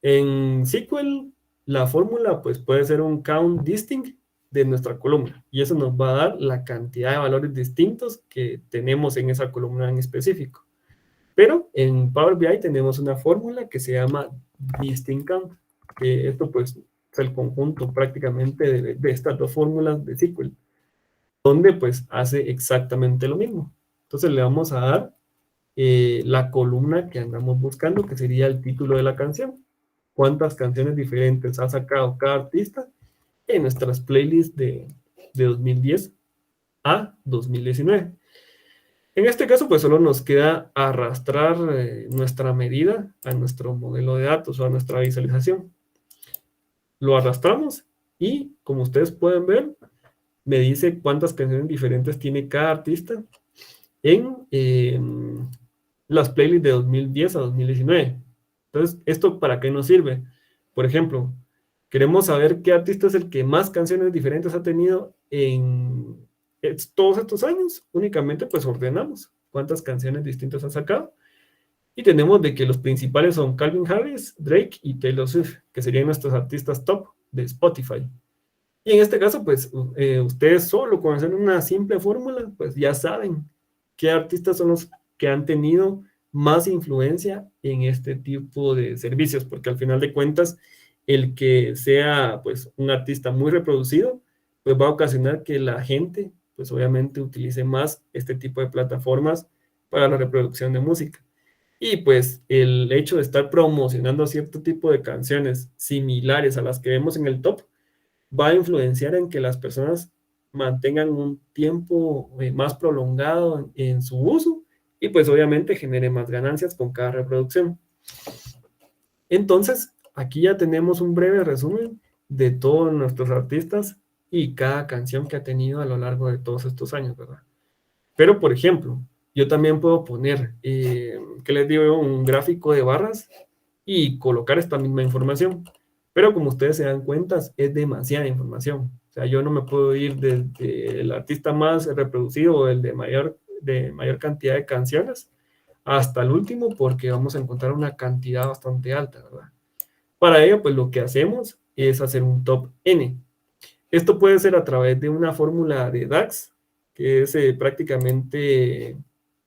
En SQL, la fórmula pues puede ser un count distinct de nuestra columna y eso nos va a dar la cantidad de valores distintos que tenemos en esa columna en específico. Pero en Power BI tenemos una fórmula que se llama distinct count, que esto pues es el conjunto prácticamente de estas dos fórmulas de SQL, donde pues hace exactamente lo mismo. Entonces le vamos a dar la columna que andamos buscando, que sería el título de la canción. Cuántas canciones diferentes ha sacado cada artista en nuestras playlists de 2010 a 2019. En este caso, pues solo nos queda arrastrar nuestra medida a nuestro modelo de datos o a nuestra visualización. Lo arrastramos y, como ustedes pueden ver, me dice cuántas canciones diferentes tiene cada artista en las playlists de 2010 a 2019. Entonces, ¿esto para qué nos sirve? Por ejemplo, queremos saber qué artista es el que más canciones diferentes ha tenido en todos estos años. Únicamente pues ordenamos cuántas canciones distintas ha sacado. Y tenemos de que los principales son Calvin Harris, Drake y Taylor Swift, que serían nuestros artistas top de Spotify. Y en este caso, pues ustedes solo con hacer una simple fórmula, pues ya saben qué artistas son los que han tenido más influencia en este tipo de servicios, porque al final de cuentas, el que sea pues un artista muy reproducido, pues va a ocasionar que la gente, pues obviamente utilice más este tipo de plataformas para la reproducción de música. Y pues el hecho de estar promocionando cierto tipo de canciones similares a las que vemos en el top, va a influenciar en que las personas mantengan un tiempo más prolongado en su uso y pues obviamente genere más ganancias con cada reproducción. Entonces, aquí ya tenemos un breve resumen de todos nuestros artistas y cada canción que ha tenido a lo largo de todos estos años, ¿verdad? Pero, por ejemplo, yo también puedo poner, ¿qué les digo? Un gráfico de barras y colocar esta misma información. Pero como ustedes se dan cuenta, es demasiada información. O sea, yo no me puedo ir desde el artista más reproducido o el de mayor cantidad de canciones hasta el último, porque vamos a encontrar una cantidad bastante alta, ¿verdad? Para ello, pues lo que hacemos es hacer un top N. Esto puede ser a través de una fórmula de DAX, que es prácticamente,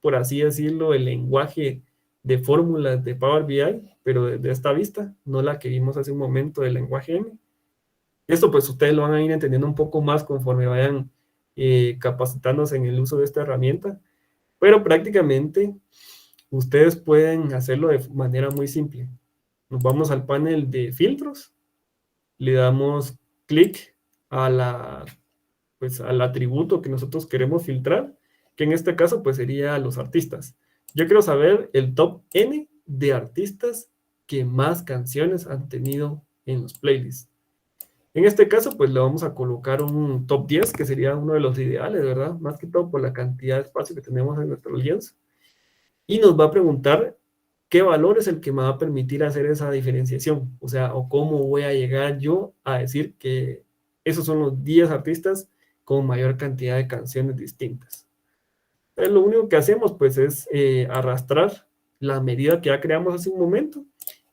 por así decirlo, el lenguaje de fórmulas de Power BI, pero desde esta vista, no la que vimos hace un momento del lenguaje M. Esto pues ustedes lo van a ir entendiendo un poco más conforme vayan capacitándose en el uso de esta herramienta, pero prácticamente ustedes pueden hacerlo de manera muy simple. Nos vamos al panel de filtros, le damos clic a pues, al atributo que nosotros queremos filtrar, que en este caso pues sería los artistas. Yo quiero saber el top N de artistas que más canciones han tenido en los playlists. En este caso, pues le vamos a colocar un top 10, que sería uno de los ideales, ¿verdad? Más que todo por la cantidad de espacio que tenemos en nuestro lienzo. Y nos va a preguntar qué valor es el que me va a permitir hacer esa diferenciación. O sea, o cómo voy a llegar yo a decir que esos son los 10 artistas con mayor cantidad de canciones distintas. Entonces, lo único que hacemos, pues, es arrastrar la medida que ya creamos hace un momento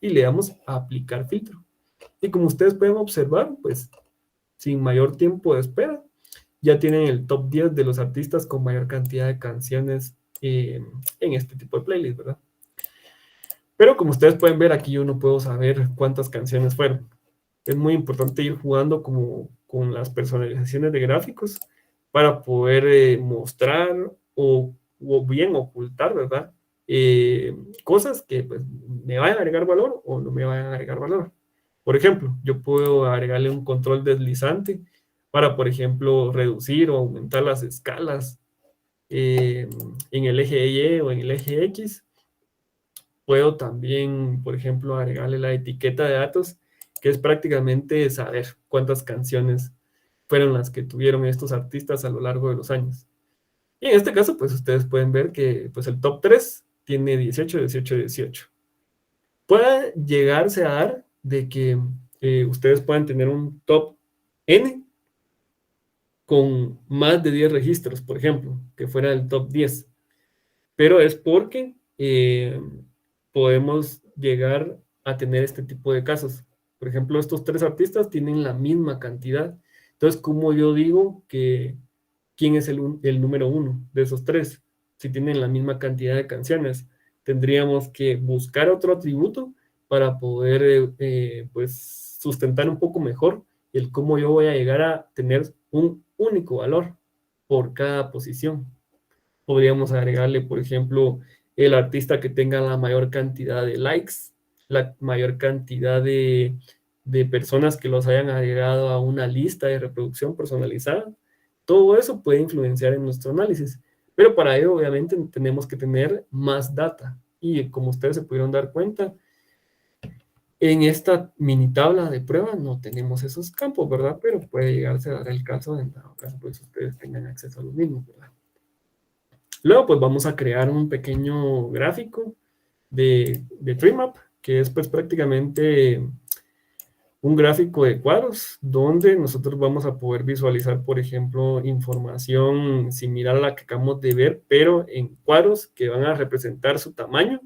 y le damos a aplicar filtro. Y como ustedes pueden observar, pues, sin mayor tiempo de espera, ya tienen el top 10 de los artistas con mayor cantidad de canciones en este tipo de playlist, ¿verdad? Pero como ustedes pueden ver, aquí yo no puedo saber cuántas canciones fueron. Es muy importante ir jugando como con las personalizaciones de gráficos para poder mostrar o bien ocultar, ¿verdad? Cosas que pues, me vayan a agregar valor o no me vayan a agregar valor. Por ejemplo, yo puedo agregarle un control deslizante para, por ejemplo, reducir o aumentar las escalas en el eje Y o en el eje X. Puedo también, por ejemplo, agregarle la etiqueta de datos, que es prácticamente saber cuántas canciones fueron las que tuvieron estos artistas a lo largo de los años. Y en este caso, pues ustedes pueden ver que pues, el top 3 tiene 18, 18, 18. Puede llegarse a dar de que ustedes puedan tener un top N con más de 10 registros, por ejemplo, que fuera el top 10. Pero es porque podemos llegar a tener este tipo de casos. Por ejemplo, estos 3 artistas tienen la misma cantidad. Entonces, ¿cómo yo digo que quién es el número 1 de esos 3? Si tienen la misma cantidad de canciones, tendríamos que buscar otro atributo para poder pues sustentar un poco mejor el cómo yo voy a llegar a tener un único valor por cada posición. Podríamos agregarle, por ejemplo, el artista que tenga la mayor cantidad de likes, la mayor cantidad de personas que los hayan agregado a una lista de reproducción personalizada. Todo eso puede influenciar en nuestro análisis. Pero para ello, obviamente, tenemos que tener más data. Y como ustedes se pudieron dar cuenta, en esta mini tabla de prueba no tenemos esos campos, ¿verdad? Pero puede llegarse a dar el caso, en dado caso, pues ustedes tengan acceso a los mismos, ¿verdad? Luego, pues vamos a crear un pequeño gráfico de TreeMap, que es pues prácticamente un gráfico de cuadros, donde nosotros vamos a poder visualizar, por ejemplo, información similar a la que acabamos de ver, pero en cuadros que van a representar su tamaño,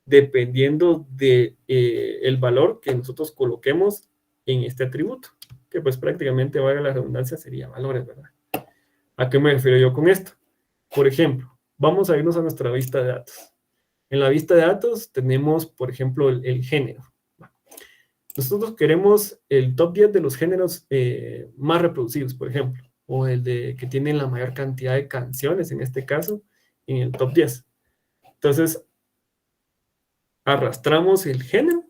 dependiendo de el valor que nosotros coloquemos en este atributo, que pues prácticamente, valga la redundancia, sería valores, ¿verdad? ¿A qué me refiero yo con esto? Por ejemplo, vamos a irnos a nuestra vista de datos. En la vista de datos tenemos, por ejemplo, el género. Nosotros queremos el top 10 de los géneros más reproducidos, por ejemplo, o el de que tienen la mayor cantidad de canciones, en este caso, en el top 10. Entonces, arrastramos el género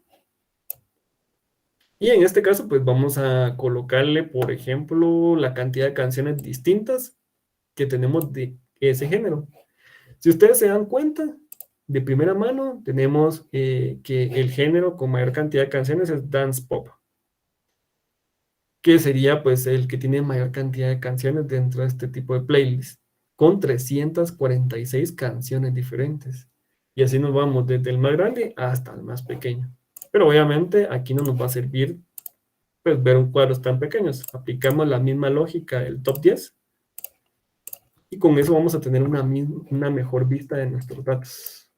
y en este caso, pues vamos a colocarle, por ejemplo, la cantidad de canciones distintas que tenemos de ese género. Si ustedes se dan cuenta, de primera mano, tenemos que el género con mayor cantidad de canciones es Dance Pop, que sería pues el que tiene mayor cantidad de canciones dentro de este tipo de playlist, con 346 canciones diferentes. Y así nos vamos desde el más grande hasta el más pequeño. Pero obviamente aquí no nos va a servir pues, ver un cuadros tan pequeños. Aplicamos la misma lógica del top 10 y con eso vamos a tener una mejor vista de nuestros datos.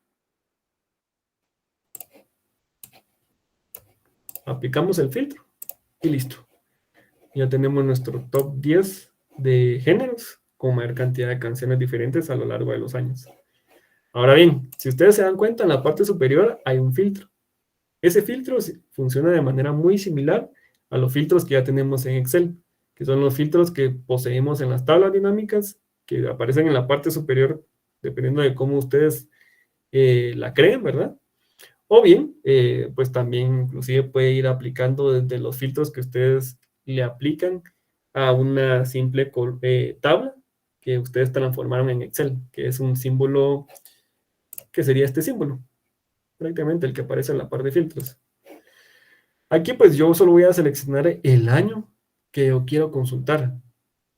Aplicamos el filtro y listo. Ya tenemos nuestro top 10 de géneros con mayor cantidad de canciones diferentes a lo largo de los años. Ahora bien, si ustedes se dan cuenta, en la parte superior hay un filtro. Ese filtro funciona de manera muy similar a los filtros que ya tenemos en Excel, que son los filtros que poseemos en las tablas dinámicas, que aparecen en la parte superior, dependiendo de cómo ustedes la creen, ¿verdad? O bien, pues también inclusive puede ir aplicando desde los filtros que ustedes le aplican a una simple tabla que ustedes transformaron en Excel, que es un símbolo, que sería este símbolo, prácticamente el que aparece en la parte de filtros. Aquí pues yo solo voy a seleccionar el año que yo quiero consultar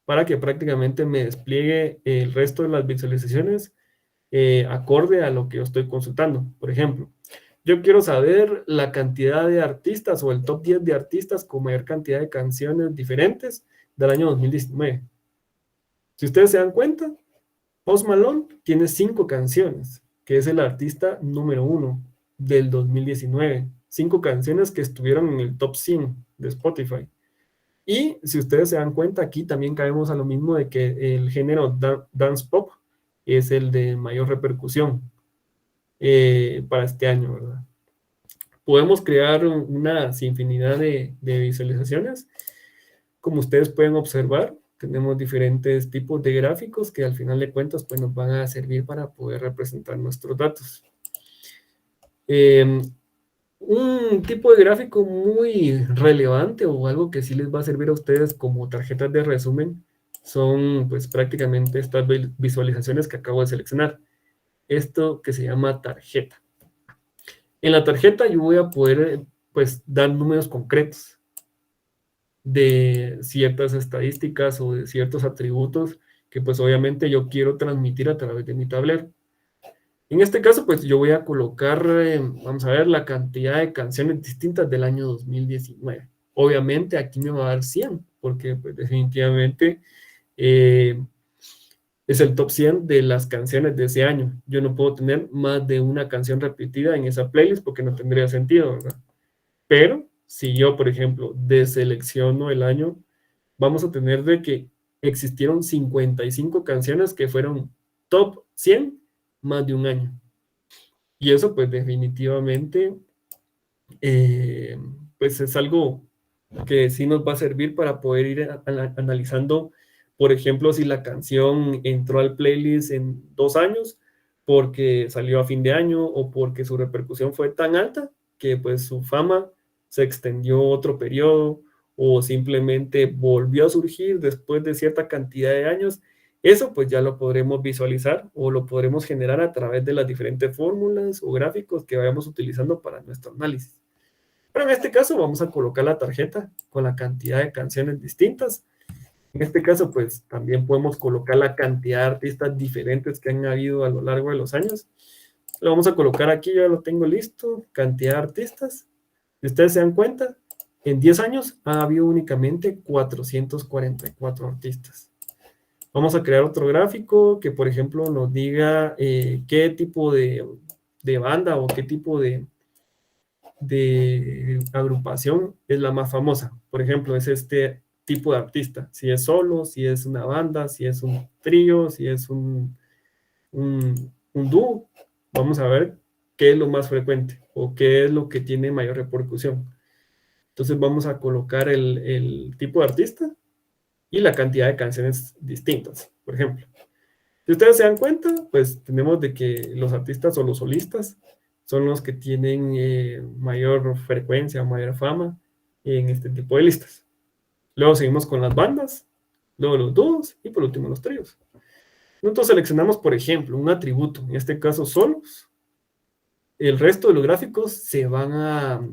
para que prácticamente me despliegue el resto de las visualizaciones acorde a lo que yo estoy consultando. Por ejemplo, yo quiero saber la cantidad de artistas o el top 10 de artistas con mayor cantidad de canciones diferentes del año 2019. Si ustedes se dan cuenta, Post Malone tiene 5 canciones, que es el artista número 1 del 2019. 5 canciones que estuvieron en el top 100 de Spotify. Y si ustedes se dan cuenta, aquí también caemos a lo mismo de que el género dance pop es el de mayor repercusión para este año, ¿verdad? Podemos crear una infinidad de visualizaciones. Como ustedes pueden observar, tenemos diferentes tipos de gráficos que al final de cuentas pues, nos van a servir para poder representar nuestros datos. Un tipo de gráfico muy relevante o algo que sí les va a servir a ustedes como tarjetas de resumen son pues prácticamente estas visualizaciones que acabo de seleccionar. Esto que se llama tarjeta. En la tarjeta yo voy a poder pues dar números concretos de ciertas estadísticas o de ciertos atributos que pues obviamente yo quiero transmitir a través de mi tablero. En este caso, pues yo voy a colocar, vamos a ver, la cantidad de canciones distintas del año 2019. Obviamente aquí me va a dar 100, porque pues, definitivamente es el top 100 de las canciones de ese año. Yo no puedo tener más de una canción repetida en esa playlist porque no tendría sentido, ¿verdad? Pero si yo, por ejemplo, deselecciono el año, vamos a tener de que existieron 55 canciones que fueron top 100 más de un año. Y eso pues definitivamente pues es algo que sí nos va a servir para poder ir analizando, por ejemplo, si la canción entró al playlist en 2 años porque salió a fin de año o porque su repercusión fue tan alta que pues su fama se extendió otro periodo o simplemente volvió a surgir después de cierta cantidad de años. Eso pues ya lo podremos visualizar o lo podremos generar a través de las diferentes fórmulas o gráficos que vayamos utilizando para nuestro análisis. Pero en este caso vamos a colocar la tarjeta con la cantidad de canciones distintas. En este caso pues también podemos colocar la cantidad de artistas diferentes que han habido a lo largo de los años. Lo vamos a colocar aquí, ya lo tengo listo, cantidad de artistas. Si ustedes se dan cuenta, en 10 años ha habido únicamente 444 artistas. Vamos a crear otro gráfico que, por ejemplo, nos diga qué tipo de banda o qué tipo de agrupación es la más famosa. Por ejemplo, es este tipo de artista. Si es solo, si es una banda, si es un trío, si es un dúo. Vamos a ver qué es lo más frecuente o qué es lo que tiene mayor repercusión. Entonces vamos a colocar el tipo de artista y la cantidad de canciones distintas, por ejemplo. Si ustedes se dan cuenta, pues tenemos de que los artistas o los solistas son los que tienen mayor frecuencia, mayor fama en este tipo de listas. Luego seguimos con las bandas, luego los dúos y por último los tríos. Nosotros seleccionamos, por ejemplo, un atributo, en este caso solos. El resto de los gráficos se van a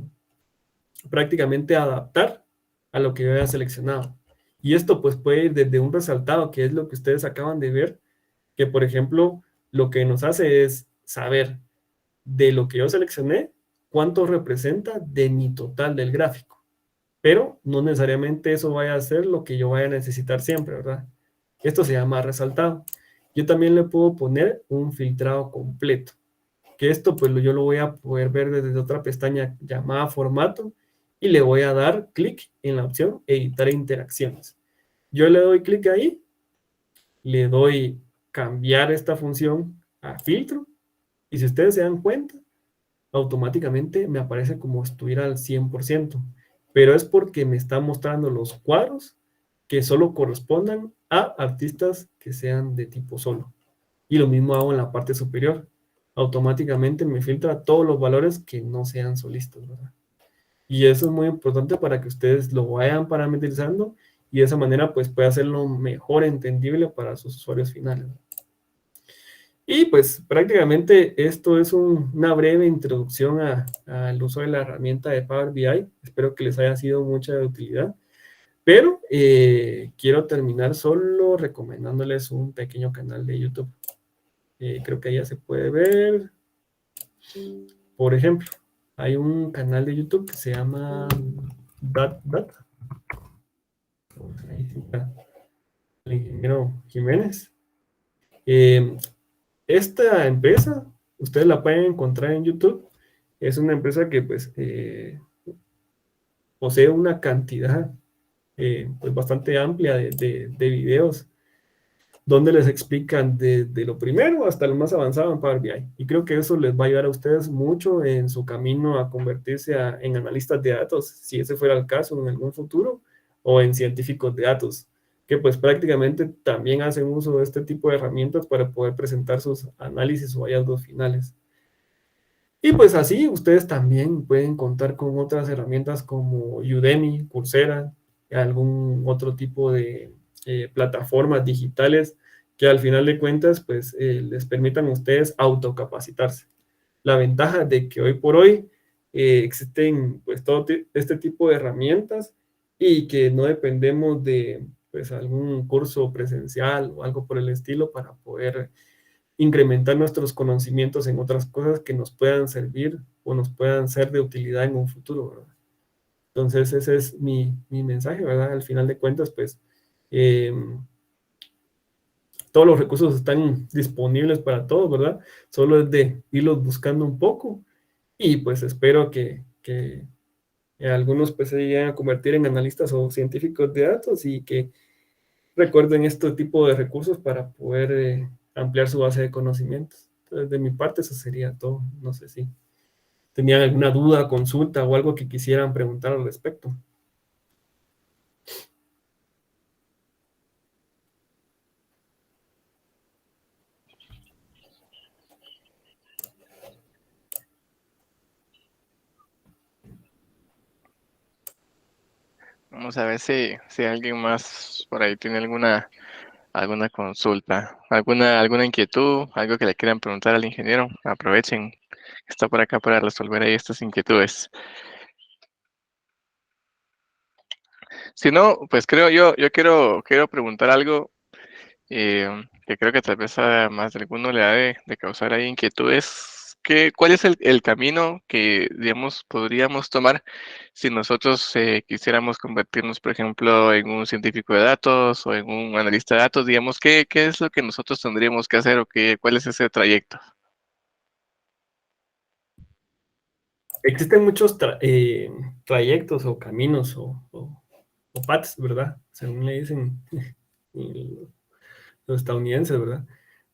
prácticamente adaptar a lo que yo haya seleccionado. Y esto pues puede ir desde un resaltado, que es lo que ustedes acaban de ver, que por ejemplo lo que nos hace es saber de lo que yo seleccioné, cuánto representa de mi total del gráfico. Pero no necesariamente eso vaya a ser lo que yo vaya a necesitar siempre, ¿verdad? Esto se llama resaltado. Yo también le puedo poner un filtrado completo, que esto pues yo lo voy a poder ver desde otra pestaña llamada formato y le voy a dar clic en la opción editar interacciones. Yo le doy clic ahí, le doy cambiar esta función a filtro y si ustedes se dan cuenta, automáticamente me aparece como si estuviera al 100%, pero es porque me está mostrando los cuadros que solo correspondan a artistas que sean de tipo solo. Y lo mismo hago en la parte superior. Automáticamente me filtra todos los valores que no sean solistas, ¿verdad? Y eso es muy importante para que ustedes lo vayan parametrizando y de esa manera pues pueda hacerlo mejor entendible para sus usuarios finales. Y pues prácticamente esto es una breve introducción al uso de la herramienta de Power BI. Espero que les haya sido mucha de utilidad. Pero quiero terminar solo recomendándoles un pequeño canal de YouTube. Creo que ya se puede ver. Por ejemplo, hay un canal de YouTube que se llama Dat. Ahí está el ingeniero Jiménez. Esta empresa, ustedes la pueden encontrar en YouTube. Es una empresa que pues posee una cantidad pues bastante amplia de videos donde les explican desde lo primero hasta lo más avanzado en Power BI. Y creo que eso les va a ayudar a ustedes mucho en su camino a convertirse en analistas de datos, si ese fuera el caso en algún futuro, o en científicos de datos, que pues prácticamente también hacen uso de este tipo de herramientas para poder presentar sus análisis o hallazgos finales. Y pues así ustedes también pueden contar con otras herramientas como Udemy, Coursera, algún otro tipo de plataformas digitales que al final de cuentas pues les permitan a ustedes autocapacitarse. La ventaja de que hoy por hoy existen pues todo este tipo de herramientas y que no dependemos de pues algún curso presencial o algo por el estilo para poder incrementar nuestros conocimientos en otras cosas que nos puedan servir o nos puedan ser de utilidad en un futuro, ¿verdad? Entonces ese es mi mensaje, ¿verdad? Al final de cuentas, pues eh, todos los recursos están disponibles para todos, ¿verdad? Solo es de irlos buscando un poco y pues espero que algunos pues se lleguen a convertir en analistas o científicos de datos y que recuerden este tipo de recursos para poder ampliar su base de conocimientos. Entonces, de mi parte, eso sería todo. No sé si tenían alguna duda, consulta o algo que quisieran preguntar al respecto. Vamos a ver si alguien más por ahí tiene alguna consulta, alguna inquietud, algo que le quieran preguntar al ingeniero. Aprovechen, está por acá para resolver ahí estas inquietudes. Si no, pues yo quiero preguntar algo que creo que tal vez a más de alguno le ha de causar ahí inquietudes. ¿Cuál es el camino que, digamos, podríamos tomar si nosotros quisiéramos convertirnos, por ejemplo, en un científico de datos o en un analista de datos? Digamos, ¿qué es lo que nosotros tendríamos que hacer o cuál es ese trayecto? Existen muchos trayectos o caminos o paths, ¿verdad? Según le dicen los estadounidenses, ¿verdad?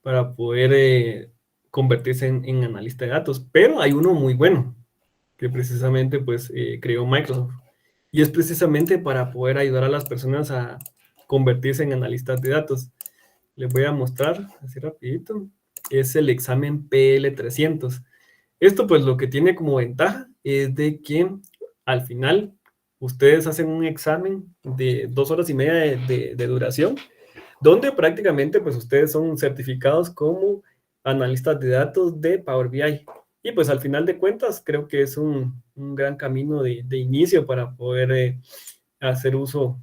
Para poder convertirse en analista de datos. Pero hay uno muy bueno que precisamente pues creó Microsoft. Y es precisamente para poder ayudar a las personas a convertirse en analistas de datos. Les voy a mostrar así rapidito. Es el examen PL300. Esto pues lo que tiene como ventaja es de que al final ustedes hacen un examen de 2 horas y media de duración, donde prácticamente pues ustedes son certificados como analistas de datos de Power BI. Y pues al final de cuentas creo que es un gran camino de inicio para poder hacer uso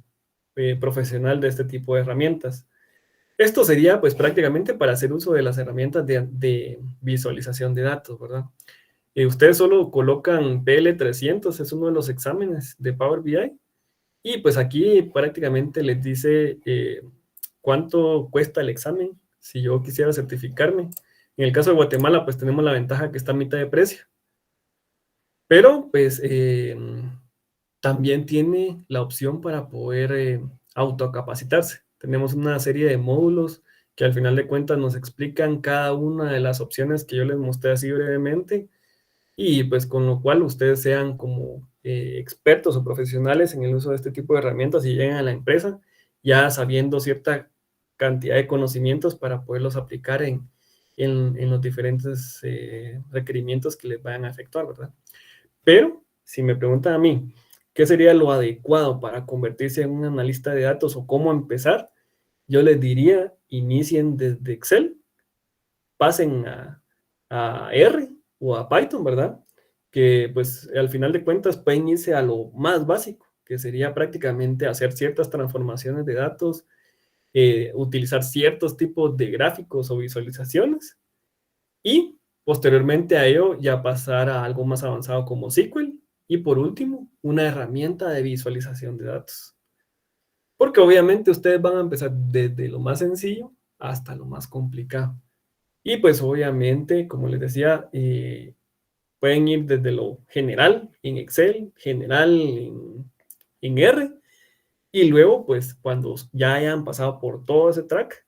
profesional de este tipo de herramientas. Esto sería pues prácticamente para hacer uso de las herramientas de visualización de datos, ¿verdad? Ustedes solo colocan PL300, es uno de los exámenes de Power BI, y pues aquí prácticamente les dice cuánto cuesta el examen si yo quisiera certificarme. En el caso de Guatemala, pues tenemos la ventaja que está a mitad de precio. Pero pues también tiene la opción para poder autocapacitarse. Tenemos una serie de módulos que al final de cuentas nos explican cada una de las opciones que yo les mostré así brevemente, y pues con lo cual ustedes sean como expertos o profesionales en el uso de este tipo de herramientas y lleguen a la empresa ya sabiendo cierta cantidad de conocimientos para poderlos aplicar en los diferentes requerimientos que les vayan a efectuar, ¿verdad? Pero si me preguntan a mí, ¿qué sería lo adecuado para convertirse en un analista de datos o cómo empezar? Yo les diría, inicien desde Excel, pasen a R o a Python, ¿verdad? Que pues al final de cuentas pueden irse a lo más básico, que sería prácticamente hacer ciertas transformaciones de datos, utilizar ciertos tipos de gráficos o visualizaciones, y posteriormente a ello ya pasar a algo más avanzado como SQL, y por último, una herramienta de visualización de datos. Porque obviamente ustedes van a empezar desde lo más sencillo hasta lo más complicado. Y pues obviamente, como les decía, pueden ir desde lo general en Excel, general en R, y luego pues cuando ya hayan pasado por todo ese track,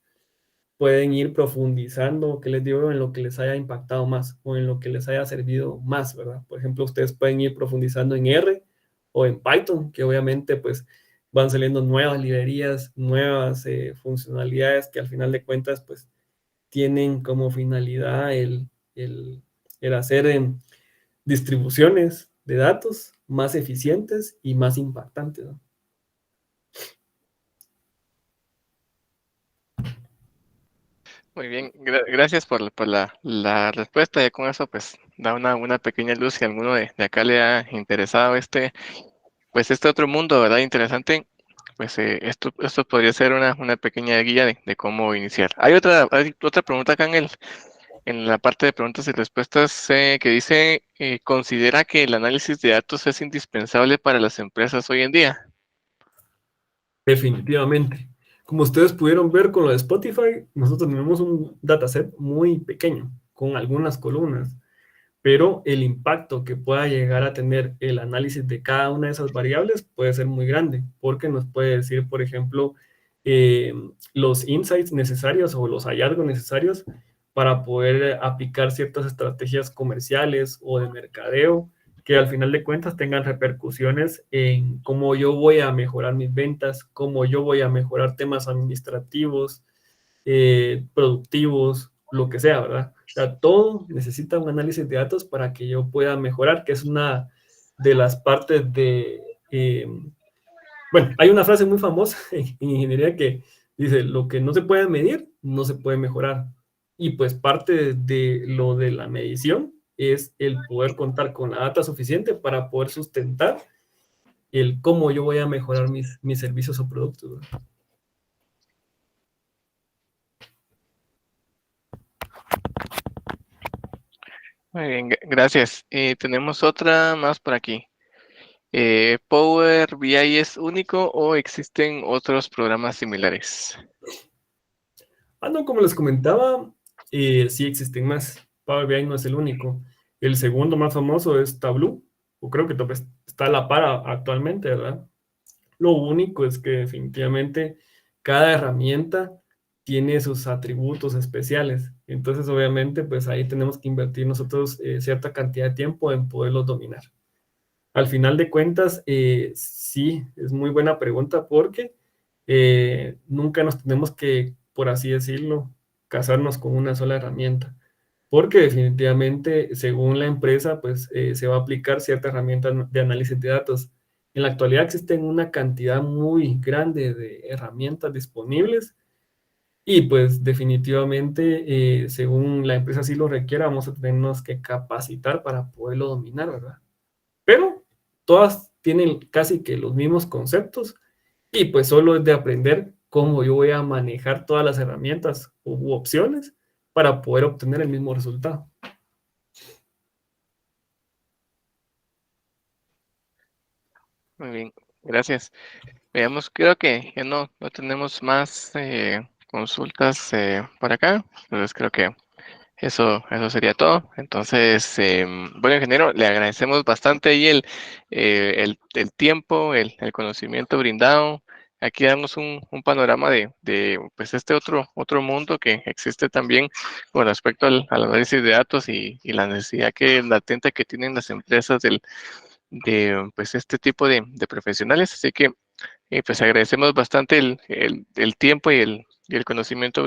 pueden ir profundizando, que les digo, en lo que les haya impactado más o en lo que les haya servido más, ¿verdad? Por ejemplo, ustedes pueden ir profundizando en R o en Python, que obviamente pues van saliendo nuevas librerías, nuevas funcionalidades que al final de cuentas pues tienen como finalidad el hacer distribuciones de datos más eficientes y más impactantes, ¿no? Muy bien, gracias por la respuesta. Ya con eso, pues, da una pequeña luz si a alguno de acá le ha interesado pues, este otro mundo, ¿verdad? Interesante. Pues esto podría ser una pequeña guía de cómo iniciar. Hay otra pregunta acá en la parte de preguntas y respuestas que dice, ¿considera que el análisis de datos es indispensable para las empresas hoy en día? Definitivamente. Como ustedes pudieron ver con lo de Spotify, nosotros tenemos un dataset muy pequeño, con algunas columnas, pero el impacto que pueda llegar a tener el análisis de cada una de esas variables puede ser muy grande, porque nos puede decir, por ejemplo, los insights necesarios o los hallazgos necesarios para poder aplicar ciertas estrategias comerciales o de mercadeo que al final de cuentas tengan repercusiones en cómo yo voy a mejorar mis ventas, cómo yo voy a mejorar temas administrativos, productivos, lo que sea, ¿verdad? O sea, todo necesita un análisis de datos para que yo pueda mejorar, que es una de las partes de... bueno, hay una frase muy famosa en ingeniería que dice, lo que no se puede medir, no se puede mejorar. Y pues parte de lo de la medición es el poder contar con la data suficiente para poder sustentar el cómo yo voy a mejorar mis servicios o productos, ¿verdad? Muy bien, gracias. Tenemos otra más por aquí. ¿Power BI es único o existen otros programas similares? No, como les comentaba, sí existen más. Power BI no es el único. El segundo más famoso es Tableau, o creo que está a la par actualmente, ¿verdad? Lo único es que definitivamente cada herramienta tiene sus atributos especiales. Entonces, obviamente, pues ahí tenemos que invertir nosotros cierta cantidad de tiempo en poderlos dominar. Al final de cuentas, sí, es muy buena pregunta porque nunca nos tenemos que, por así decirlo, casarnos con una sola herramienta. Porque definitivamente, según la empresa, pues se va a aplicar cierta herramienta de análisis de datos. En la actualidad existen una cantidad muy grande de herramientas disponibles y pues definitivamente, según la empresa sí lo requiera, vamos a tenernos que capacitar para poderlo dominar, ¿verdad? Pero todas tienen casi que los mismos conceptos y pues solo es de aprender cómo yo voy a manejar todas las herramientas u opciones para poder obtener el mismo resultado. Muy bien, gracias. Veamos, creo que ya no tenemos más consultas por acá. Entonces creo que eso sería todo. Entonces, bueno, ingeniero, le agradecemos bastante ahí el tiempo, el conocimiento brindado. Aquí damos un panorama de pues este otro mundo que existe también con respecto al análisis de datos y la necesidad latente que tienen las empresas de pues este tipo de profesionales. Así que pues agradecemos bastante el tiempo y el conocimiento brindado.